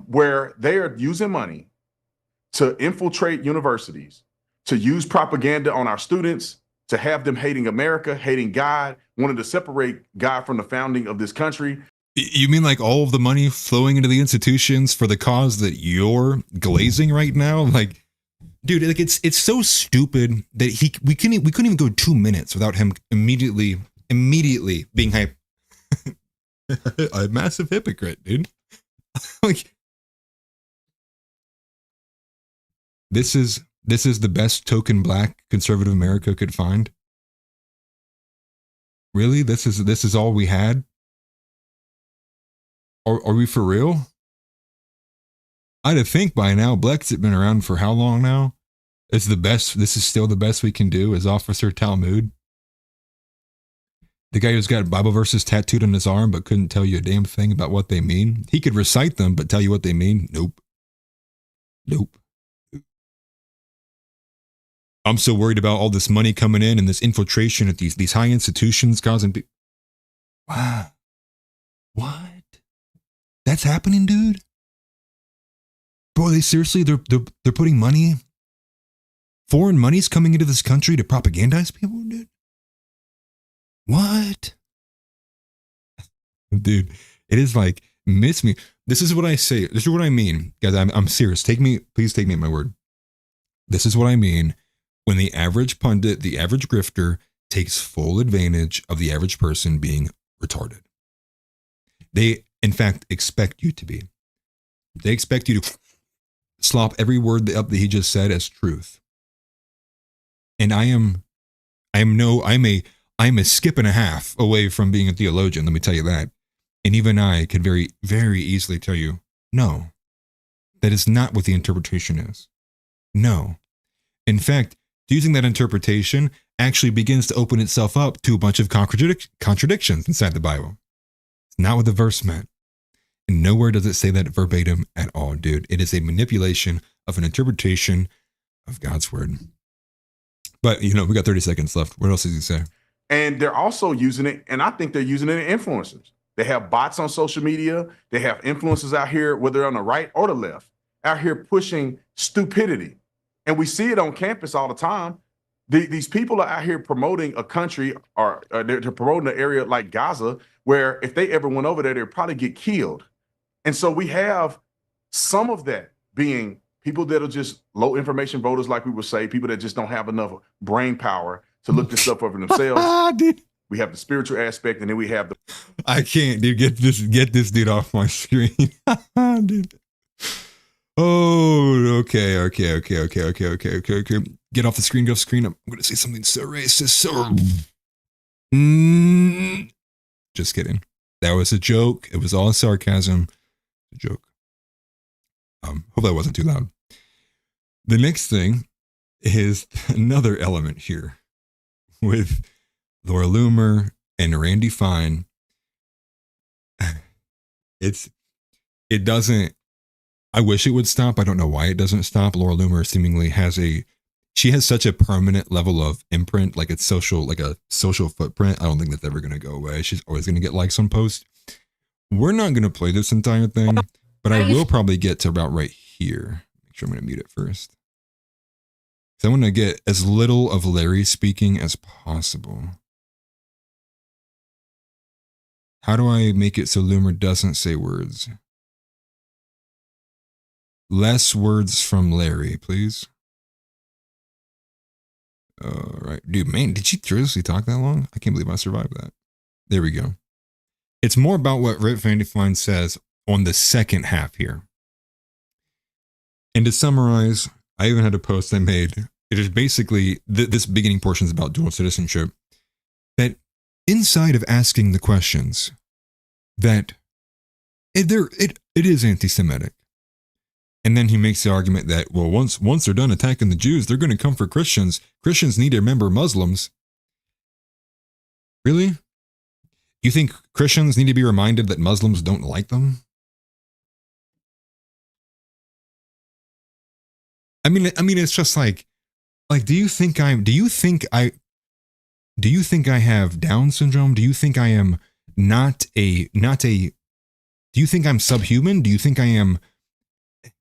where they are using money to infiltrate universities, to use propaganda on our students, to have them hating America, hating God, wanting to separate God from the founding of this country. You mean like all of the money flowing into the institutions for the cause that you're glazing right now? Like, dude, like it's so stupid that we couldn't even go 2 minutes without him immediately being a massive hypocrite, dude. Like, this is the best token black conservative America could find. Really? This is all we had? Are we for real? I'd have think by now Brexit been around for how long now? This is still the best we can do as Officer Talmud. The guy who's got Bible verses tattooed on his arm but couldn't tell you a damn thing about what they mean. He could recite them but tell you what they mean. Nope. Nope. I'm so worried about all this money coming in and this infiltration at these high institutions causing people. Wow. What? That's happening, dude? Bro, they seriously, they're putting money, foreign money's coming into this country to propagandize people, dude? What? Dude, it is like, miss me. This is what I say. This is what I mean. Guys, I'm serious. Please take me at my word. This is what I mean when the average pundit, the average grifter takes full advantage of the average person being retarded. They, in fact, expect you to be. They expect you to slop every word up that he just said as truth. And I'm a skip and a half away from being a theologian, let me tell you that. And even I could very, very easily tell you, no, that is not what the interpretation is. No. In fact, using that interpretation actually begins to open itself up to a bunch of contradictions inside the Bible. It's not what the verse meant. And nowhere does it say that verbatim at all, dude. It is a manipulation of an interpretation of God's word. But, we got 30 seconds left. What else does he say? And they're also using it, and I think they're using it in influencers. They have bots on social media. They have influencers out here, whether on the right or the left, out here pushing stupidity. And we see it on campus all the time. These people are out here promoting a country, or they're promoting an area like Gaza, where if they ever went over there, they'd probably get killed. And so we have some of that being people that are just low information voters, like we would say, people that just don't have enough brain power to look this up over themselves. Dude. We have the spiritual aspect, and then we have the. I can't, dude. Get this dude off my screen, dude. Oh, okay. Get off the screen. Get off the screen. I'm gonna say something so racist. Just kidding. That was a joke. It was all sarcasm. A joke. Hope that wasn't too loud. The next thing is another element here with Laura Loomer and Randy Fine. It doesn't. I wish it would stop. I don't know why it doesn't stop. Laura Loomer seemingly has such a permanent level of imprint, like a social footprint. I don't think that's ever going to go away. She's always going to get likes on posts. We're not going to play this entire thing, but I will probably get to about right here. Make sure I'm going to mute it first. So I want to get as little of Larry speaking as possible. How do I make it so Loomer doesn't say words? Less words from Larry, please. All right. Dude, man, did she seriously talk that long? I can't believe I survived that. There we go. It's more about what Rip Van de Fine says on the second half here. And to summarize, I even had a post I made. It is basically, this beginning portion is about dual citizenship. That inside of asking the questions, that it is anti-Semitic. And then he makes the argument that, well, once they're done attacking the Jews, they're going to come for Christians. Christians need to remember Muslims. Really? You think Christians need to be reminded that Muslims don't like them? I mean, it's just like, do you think I have Down syndrome? Do you think I am do you think I'm subhuman? Do you think I am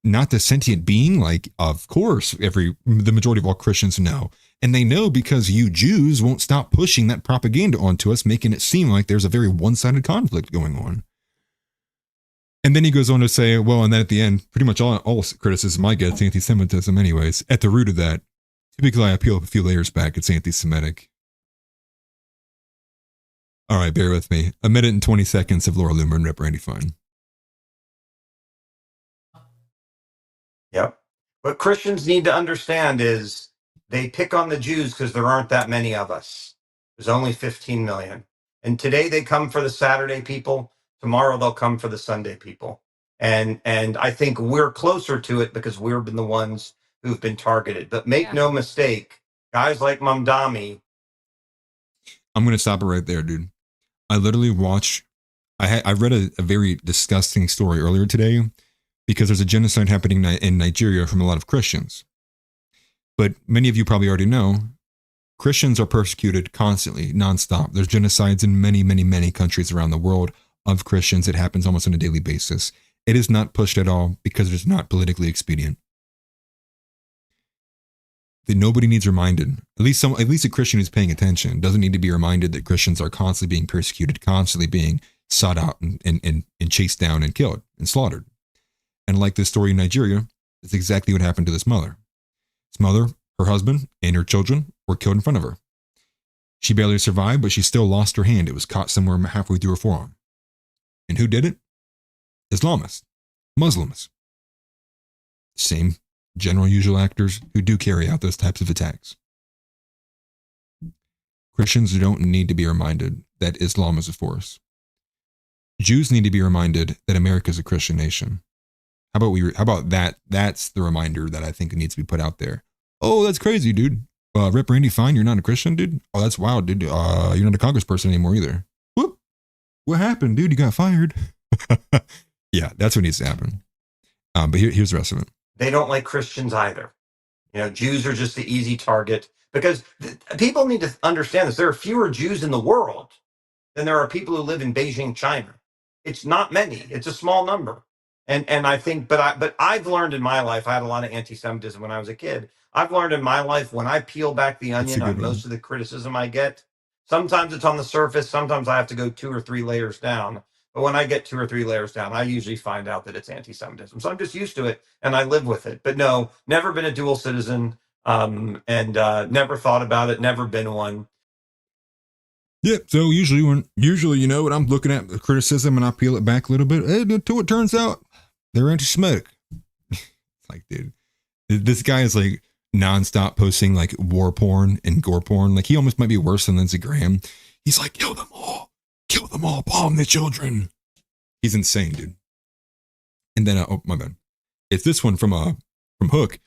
not the sentient being? Like, of course, the majority of all Christians know. And they know because you Jews won't stop pushing that propaganda onto us, making it seem like there's a very one-sided conflict going on. And then he goes on to say, well, and then at the end, pretty much all criticism I get is anti-Semitism anyways. At the root of that, typically I appeal a few layers back, it's anti-Semitic. All right, bear with me. 1 minute and 20 seconds of Laura Loomer and Rep. Randy Fine. Yep. What Christians need to understand is they pick on the Jews because there aren't that many of us. There's only 15 million. And today they come for the Saturday people. Tomorrow they'll come for the Sunday people. And I think we're closer to it because we've been the ones who've been targeted. But make no mistake, guys like Mamdani. I'm going to stop it right there, dude. I literally watched. I read a very disgusting story earlier today because there's a genocide happening in Nigeria from a lot of Christians. But many of you probably already know Christians are persecuted constantly, nonstop. There's genocides in many, many, many countries around the world of Christians. It happens almost on a daily basis. It is not pushed at all because it's not politically expedient. That nobody needs reminded. At least a Christian who's paying attention doesn't need to be reminded that Christians are constantly being persecuted, constantly being sought out and chased down and killed and slaughtered. And like this story in Nigeria, it's exactly what happened to this mother. This mother, her husband, and her children were killed in front of her. She barely survived, but she still lost her hand. It was caught somewhere halfway through her forearm. And who did it? Islamists, Muslims. Same general usual actors who do carry out those types of attacks. Christians don't need to be reminded that Islam is a force. Jews need to be reminded that America is a Christian nation. How about that? That's the reminder that I think needs to be put out there. Oh, that's crazy, dude. Rep Randy Fine, you're not a Christian, dude? Oh, that's wild, dude. You're not a congressperson anymore either. Whoop. What happened, dude? You got fired. Yeah, that's what needs to happen. But here's the rest of it. They don't like Christians either. Jews are just the easy target because people need to understand this. There are fewer Jews in the world than there are people who live in Beijing, China. It's not many. It's a small number. And I think, but I've learned in my life, I had a lot of anti-Semitism when I was a kid. I've learned in my life, when I peel back the onion on most of the criticism I get, sometimes it's on the surface, sometimes I have to go 2 or 3 layers down. But when I get 2 or 3 layers down, I usually find out that it's anti-Semitism. So I'm just used to it and I live with it. But no, never been a dual citizen, and never thought about it, never been one. Yeah, so usually when I'm looking at the criticism and I peel it back a little bit, until it turns out they're anti-Semitic. Like, dude, this guy is like nonstop posting like war porn and gore porn. Like, he almost might be worse than Lindsey Graham. He's like, kill them all, bomb the children. He's insane, dude. And then, oh my bad, it's this one from Hook.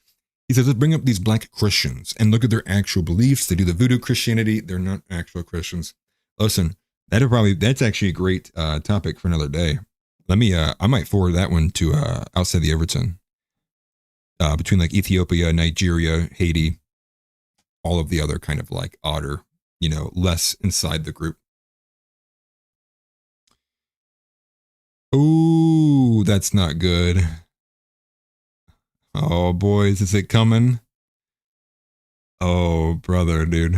He says, let's bring up these black Christians and look at their actual beliefs. They do the voodoo Christianity. They're not actual Christians. Listen, that's actually a great topic for another day. I might forward that one to outside the Everton. Between like Ethiopia, Nigeria, Haiti, all of the other kind of like odder, less inside the group. Ooh, that's not good. Oh, boys, is it coming? Oh, brother, dude.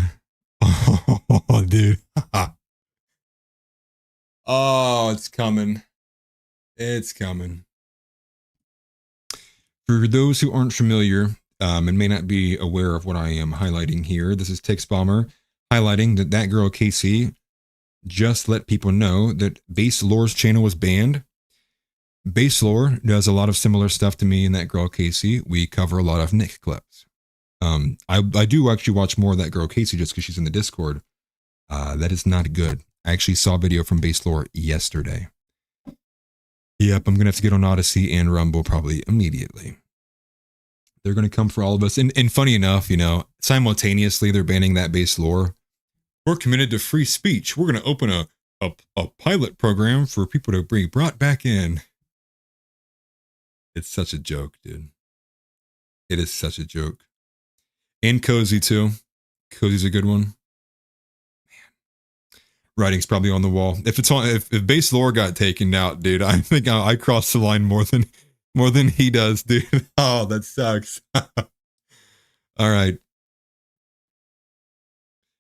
Oh, dude. Oh, it's coming. It's coming. For those who aren't familiar and may not be aware of what I am highlighting here, this is Tix Bomber highlighting that girl Casey just let people know that Base Lore's channel was banned. Base Lore does a lot of similar stuff to me and that girl Casey. We cover a lot of Nick clips. I do actually watch more of that girl Casey just because she's in the Discord. That is not good. I actually saw a video from Base Lore yesterday. Yep, I'm going to have to get on Odyssey and Rumble probably immediately. They're going to come for all of us. And funny enough, simultaneously they're banning that Base Lore. We're committed to free speech. We're going to open a pilot program for people to be brought back in. It's such a joke, dude. It is such a joke. And Cozy, too. Cozy's a good one. Man. Writing's probably on the wall. If Base Lore got taken out, dude, I think I crossed the line more than he does, dude. Oh, that sucks. All right.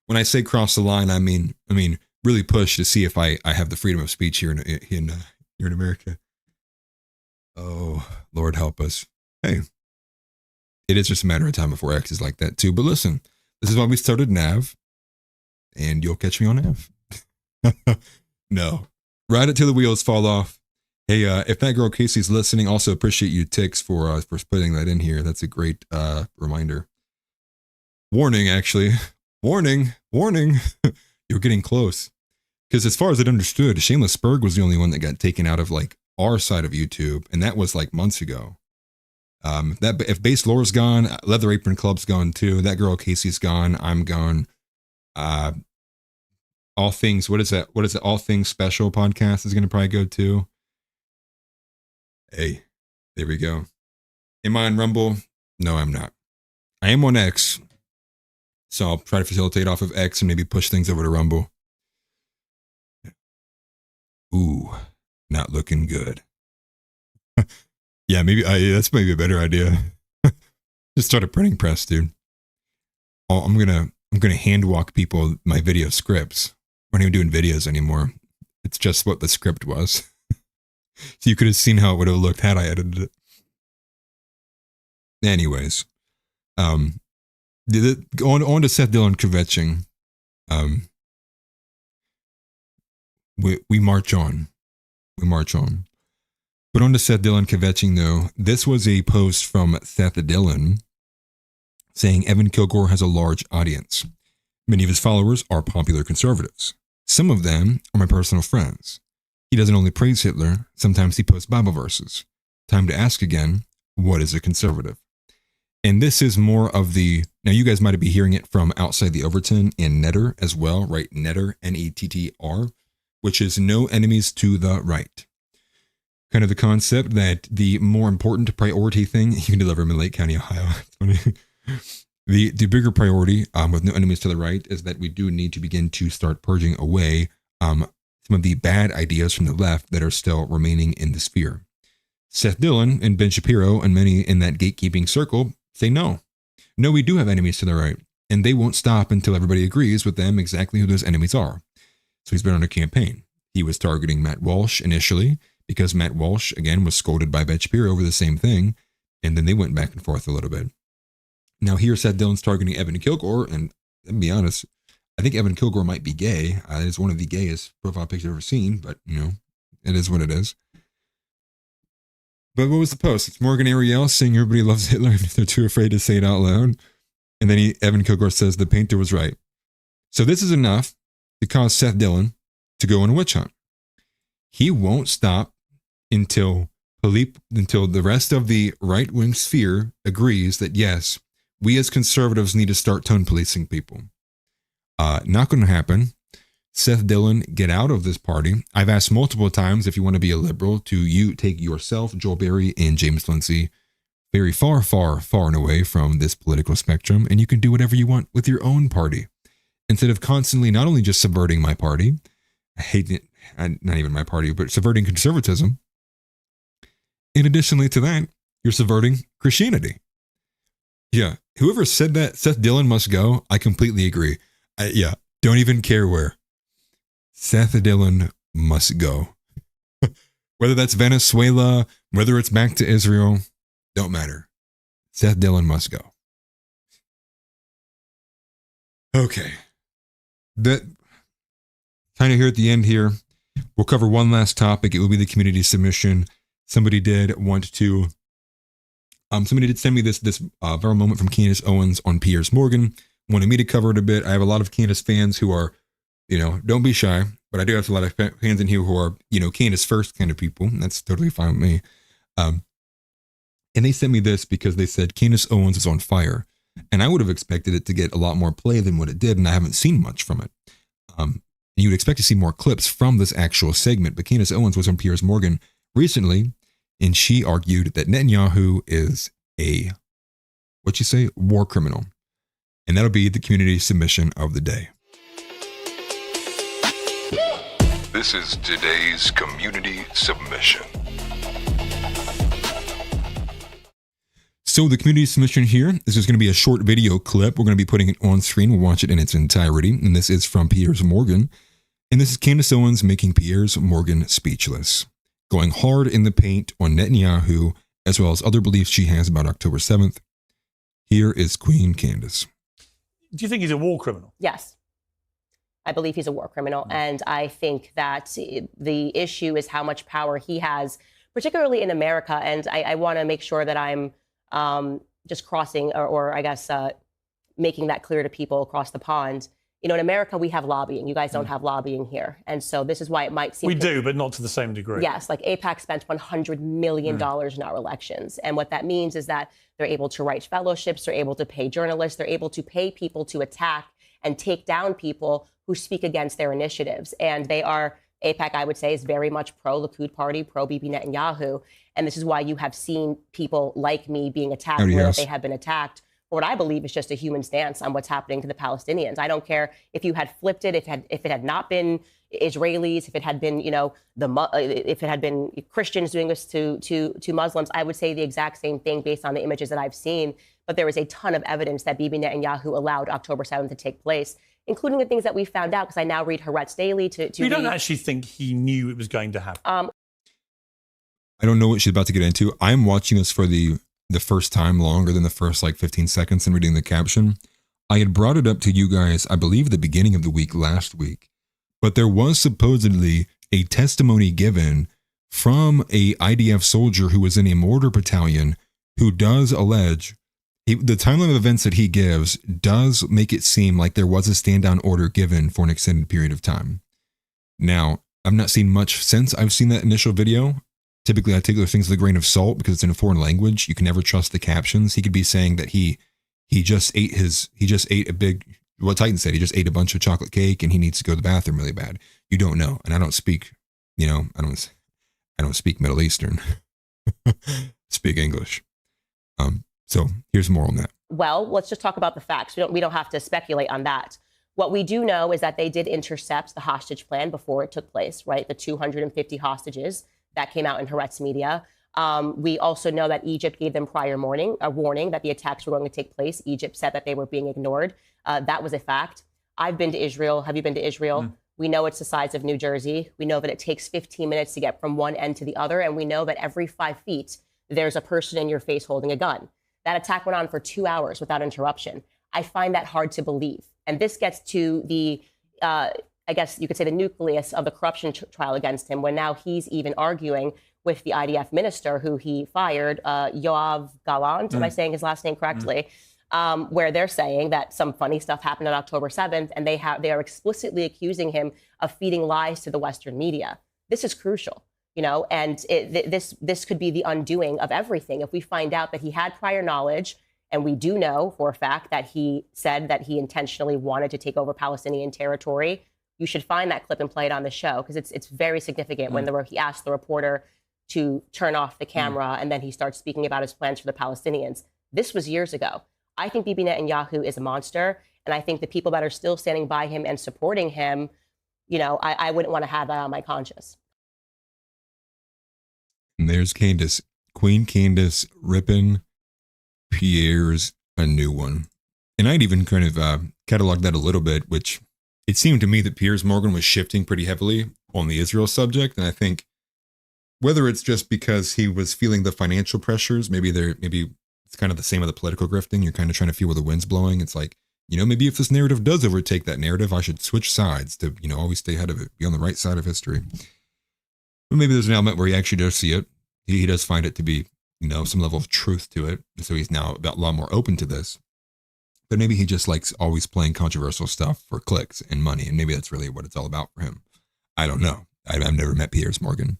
When I say cross the line, I mean really push to see if I have the freedom of speech here in America. Oh, Lord help us. Hey, it is just a matter of time before X is like that too. But listen, this is why we started Nav, and you'll catch me on Nav. No, ride it till the wheels fall off. Hey, if that girl Casey's listening, also appreciate you, Tix, for putting that in here. That's a great reminder. Warning, actually. Warning. You're getting close. Because as far as I understood, Shameless Spurg was the only one that got taken out of like our side of YouTube, and that was like months ago. If Base Lore's gone, Leather Apron Club's gone too. That girl Casey's gone. I'm gone. All Things, what is that? What is it? All Things Special podcast is going to probably go to. Hey, there we go. Am I on Rumble? No, I'm not. I am on X. So I'll try to facilitate off of X and maybe push things over to Rumble. Ooh, not looking good. Yeah, maybe that's maybe a better idea. Just start a printing press, dude. Oh, I'm gonna hand walk people my video scripts. We're not even doing videos anymore. It's just what the script was. So you could have seen how it would have looked had I edited it. Anyways, on to Seth Dillon kvetching. We march on. We march on. But on to Seth Dillon kvetching, though. This was a post from Seth Dillon saying Evan Kilgore has a large audience. Many of his followers are popular conservatives. Some of them are my personal friends. He doesn't only praise Hitler, sometimes he posts Bible verses. Time to ask again, what is a conservative? And this is more of the, now you guys might be hearing it from Outside the Overton and Netter as well, right? Netter, N-E-T-T-R, which is no enemies to the right. Kind of the concept that the more important priority thing, you can deliver them in Lake County, Ohio. The bigger priority with no enemies to the right is that we do need to begin to start purging away some of the bad ideas from the left that are still remaining in the sphere. Seth Dillon and Ben Shapiro and many in that gatekeeping circle say no. No, we do have enemies to the right, and they won't stop until everybody agrees with them exactly who those enemies are. So he's been on a campaign. He was targeting Matt Walsh initially because Matt Walsh, again, was scolded by Ben Shapiro over the same thing, and then they went back and forth a little bit. Now here Seth Dillon's targeting Evan Kilgore, and to be honest, I think Evan Kilgore might be gay. It's one of the gayest profile pictures I've ever seen, but, you know, it is what it is. But what was the post? It's Morgan Ariel saying everybody loves Hitler and if they're too afraid to say it out loud. And then Evan Kilgore says the painter was right. So this is enough to cause Seth Dillon to go on a witch hunt. He won't stop until the rest of the right-wing sphere agrees that, yes, we as conservatives need to start tone policing people. Not going to happen. Seth Dillon, get out of this party. I've asked multiple times if you want to be a liberal to take yourself, Joel Berry, and James Lindsay very far, far, far and away from this political spectrum, and you can do whatever you want with your own party. Instead of constantly not only just subverting my party, I hate it, not even my party, but subverting conservatism. And additionally to that, you're subverting Christianity. Yeah, whoever said that, Seth Dillon must go, I completely agree. Yeah, don't even care where. Seth Dillon must go. Whether that's Venezuela, whether it's back to Israel, don't matter. Seth Dillon must go. Okay. That kind of here at the end here, we'll cover one last topic. It will be the community submission. Somebody did send me this viral moment from Candace Owens on Piers Morgan. Wanted me to cover it a bit. I have a lot of Candace fans who are, don't be shy, but I do have a lot of fans in here who are, Candace first kind of people. And that's totally fine with me. And they sent me this because they said Candace Owens is on fire. And I would have expected it to get a lot more play than what it did. And I haven't seen much from it. You would expect to see more clips from this actual segment. But Candace Owens was on Piers Morgan recently. And she argued that Netanyahu is war criminal. And that'll be the community submission of the day. This is today's community submission. So the community submission here, this is going to be a short video clip. We're going to be putting it on screen. We'll watch it in its entirety. And this is from Piers Morgan. And this is Candace Owens making Piers Morgan speechless. Going hard in the paint on Netanyahu, as well as other beliefs she has about October 7th. Here is Queen Candace. Do you think he's a war criminal? Yes. I believe he's a war criminal. And I think that the issue is how much power he has, particularly in America. And I want to make sure that I'm just crossing or I guess making that clear to people across the pond. In America, we have lobbying. You guys don't have lobbying here. And so this is why it might seem... We do, but not to the same degree. Yes, like AIPAC spent $100 million in our elections. And what that means is that they're able to write fellowships, they're able to pay journalists, they're able to pay people to attack and take down people who speak against their initiatives. And they are, AIPAC, I would say, is very much pro-Likud party, pro-Bibi Netanyahu. And this is why you have seen people like me being attacked where they have been attacked for what I believe is just a human stance on what's happening to the Palestinians. I don't care if you had flipped it, if it had not been Israelis, if it had been, if it had been Christians doing this to Muslims, I would say the exact same thing based on the images that I've seen. But there is a ton of evidence that Bibi Netanyahu allowed October 7th to take place, including the things that we found out, because I now read Haaretz daily to You don't actually think he knew it was going to happen? I don't know what she's about to get into. I'm watching this for the first time, longer than the first 15 seconds, and reading the caption. I had brought it up to you guys, I believe, the beginning of the week last week, but there was supposedly a testimony given from a IDF soldier who was in a mortar battalion who does allege the timeline of events that he gives does make it seem like there was a stand-down order given for an extended period of time. Now, I've not seen much since I've seen that initial video. Typically, I take those things with a grain of salt because it's in a foreign language. You can never trust the captions. He could be saying that he just ate a big, what Titan said, he just ate a bunch of chocolate cake and he needs to go to the bathroom really bad. You don't know. And I don't speak, I don't speak Middle Eastern. Speak English. So here's more on that. Well, let's just talk about the facts. We don't have to speculate on that. What we do know is that they did intercept the hostage plan before it took place, right? The 250 hostages that came out in Haaretz media. We also know that Egypt gave them a warning that the attacks were going to take place. Egypt said that they were being ignored. That was a fact. I've been to Israel. Have you been to Israel? We know it's the size of New Jersey. We know that it takes 15 minutes to get from one end to the other. And we know that every 5 feet, there's a person in your face holding a gun. That attack went on for 2 hours without interruption. I find that hard to believe. And this gets to the, I guess you could say, the nucleus of the corruption trial against him, when now he's even arguing with the IDF minister who he fired, Yoav Gallant, am I saying his last name correctly? Where they're saying that some funny stuff happened on October 7th, and they are explicitly accusing him of feeding lies to the Western media. This is crucial. And this could be the undoing of everything. If we find out that he had prior knowledge, and we do know for a fact that he said that he intentionally wanted to take over Palestinian territory, you should find that clip and play it on the show, because it's very significant when he asked the reporter to turn off the camera, and then he starts speaking about his plans for the Palestinians. This was years ago. I think Bibi Netanyahu is a monster, and I think the people that are still standing by him and supporting him, I wouldn't want to have that on my conscience. And there's Candace, Queen Candace ripping Pierre's a new one. And I'd even kind of cataloged that a little bit, which it seemed to me that Piers Morgan was shifting pretty heavily on the Israel subject. And I think whether it's just because he was feeling the financial pressures, maybe it's kind of the same with the political grifting. You're kind of trying to feel where the wind's blowing. It's like, maybe if this narrative does overtake that narrative, I should switch sides to, always stay ahead of it, be on the right side of history. But maybe there's an element where he actually does see it. He does find it to be, some level of truth to it. And so he's now a lot more open to this. But maybe he just likes always playing controversial stuff for clicks and money. And maybe that's really what it's all about for him. I don't know. I've never met Piers Morgan.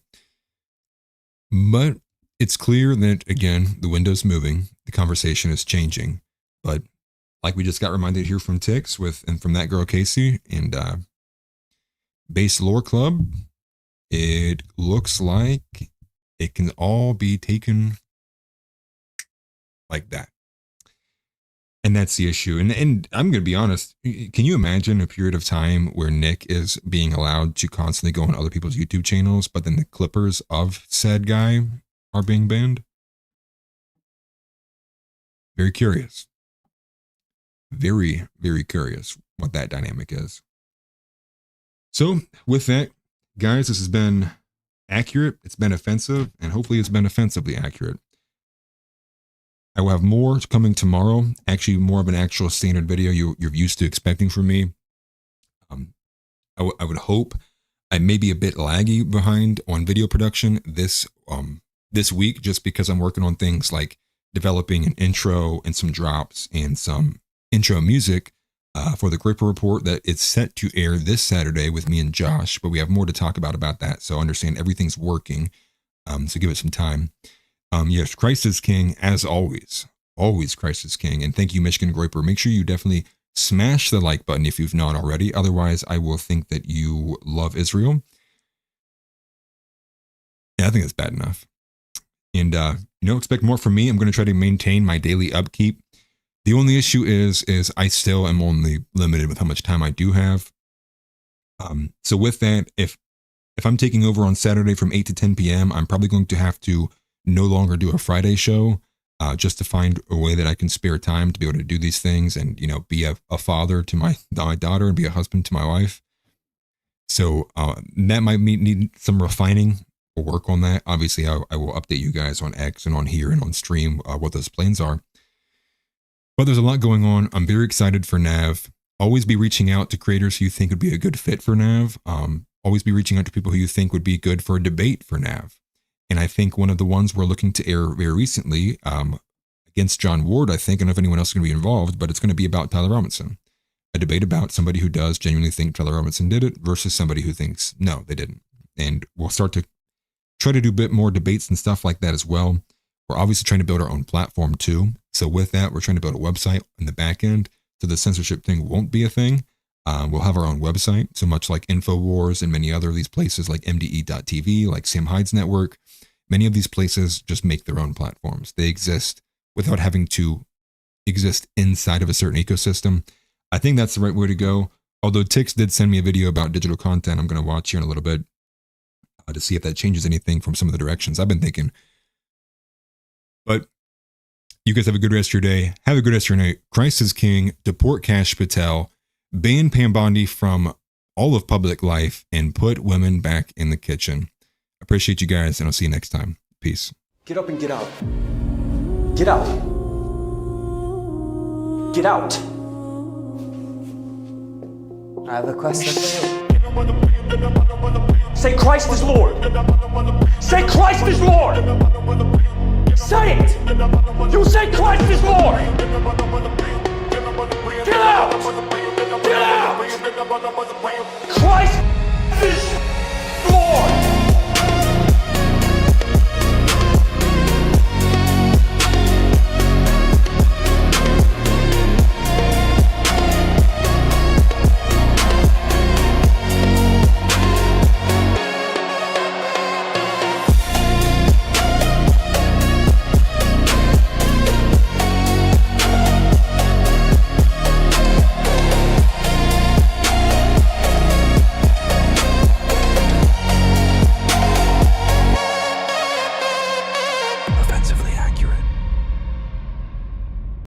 But it's clear that, again, the window's moving. The conversation is changing. But like we just got reminded here from Tix and from that girl Casey and Base Lore Club, it looks like it can all be taken like that. And that's the issue. And I'm going to be honest. Can you imagine a period of time where Nick is being allowed to constantly go on other people's YouTube channels, but then the clippers of said guy are being banned? Very curious. Very, very curious what that dynamic is. So with that, guys, this has been accurate. It's been offensive, and hopefully it's been offensively accurate. I will have more coming tomorrow, actually more of an actual standard video you're used to expecting from me. I would hope I may be a bit laggy behind on video production this week, just because I'm working on things like developing an intro and some drops and some intro music for the Gripper Report that it's set to air this Saturday with me and Josh, but we have more to talk about that. So understand everything's working. So give it some time. Yes, Christ is King, as always. Always Christ is King. And thank you, Michigan Groiper. Make sure you definitely smash the like button if you've not already. Otherwise, I will think that you love Israel. Yeah, I think that's bad enough. And, expect more from me. I'm going to try to maintain my daily upkeep. The only issue is I still am only limited with how much time I do have. So with that, if I'm taking over on Saturday from 8 to 10 p.m., I'm probably going to have to no longer do a Friday show, just to find a way that I can spare time to be able to do these things and, be a father to my daughter and be a husband to my wife. So that might need some refining. We'll work on that. Obviously, I will update you guys on X and on here and on stream what those plans are. But there's a lot going on. I'm very excited for Nav. Always be reaching out to creators who you think would be a good fit for Nav. Always be reaching out to people who you think would be good for a debate for Nav. And I think one of the ones we're looking to air very recently, against John Ward, I think, I don't know if anyone else is going to be involved, but it's going to be about Tyler Robinson. A debate about somebody who does genuinely think Tyler Robinson did it versus somebody who thinks, no, they didn't. And we'll start to try to do a bit more debates and stuff like that as well. We're obviously trying to build our own platform too. So with that, we're trying to build a website in the back end so the censorship thing won't be a thing. We'll have our own website, so much like InfoWars and many other of these places like MDE.TV, like Sam Hyde's network. Many of these places just make their own platforms. They exist without having to exist inside of a certain ecosystem. I think that's the right way to go. Although Tix did send me a video about digital content I'm going to watch here in a little bit to see if that changes anything from some of the directions I've been thinking. But you guys have a good rest of your day. Have a good rest of your night. Christ is King. Deport Kash Patel. Ban Pam Bondi from all of public life and put women back in the kitchen. Appreciate you guys, and I'll see you next time. Peace. Get up and get out. Get out. Get out. I have a question for you. Say Christ is Lord. Say Christ is Lord. Say it. You say Christ is Lord. Get out. Get out. Christ is Lord. Offensively accurate.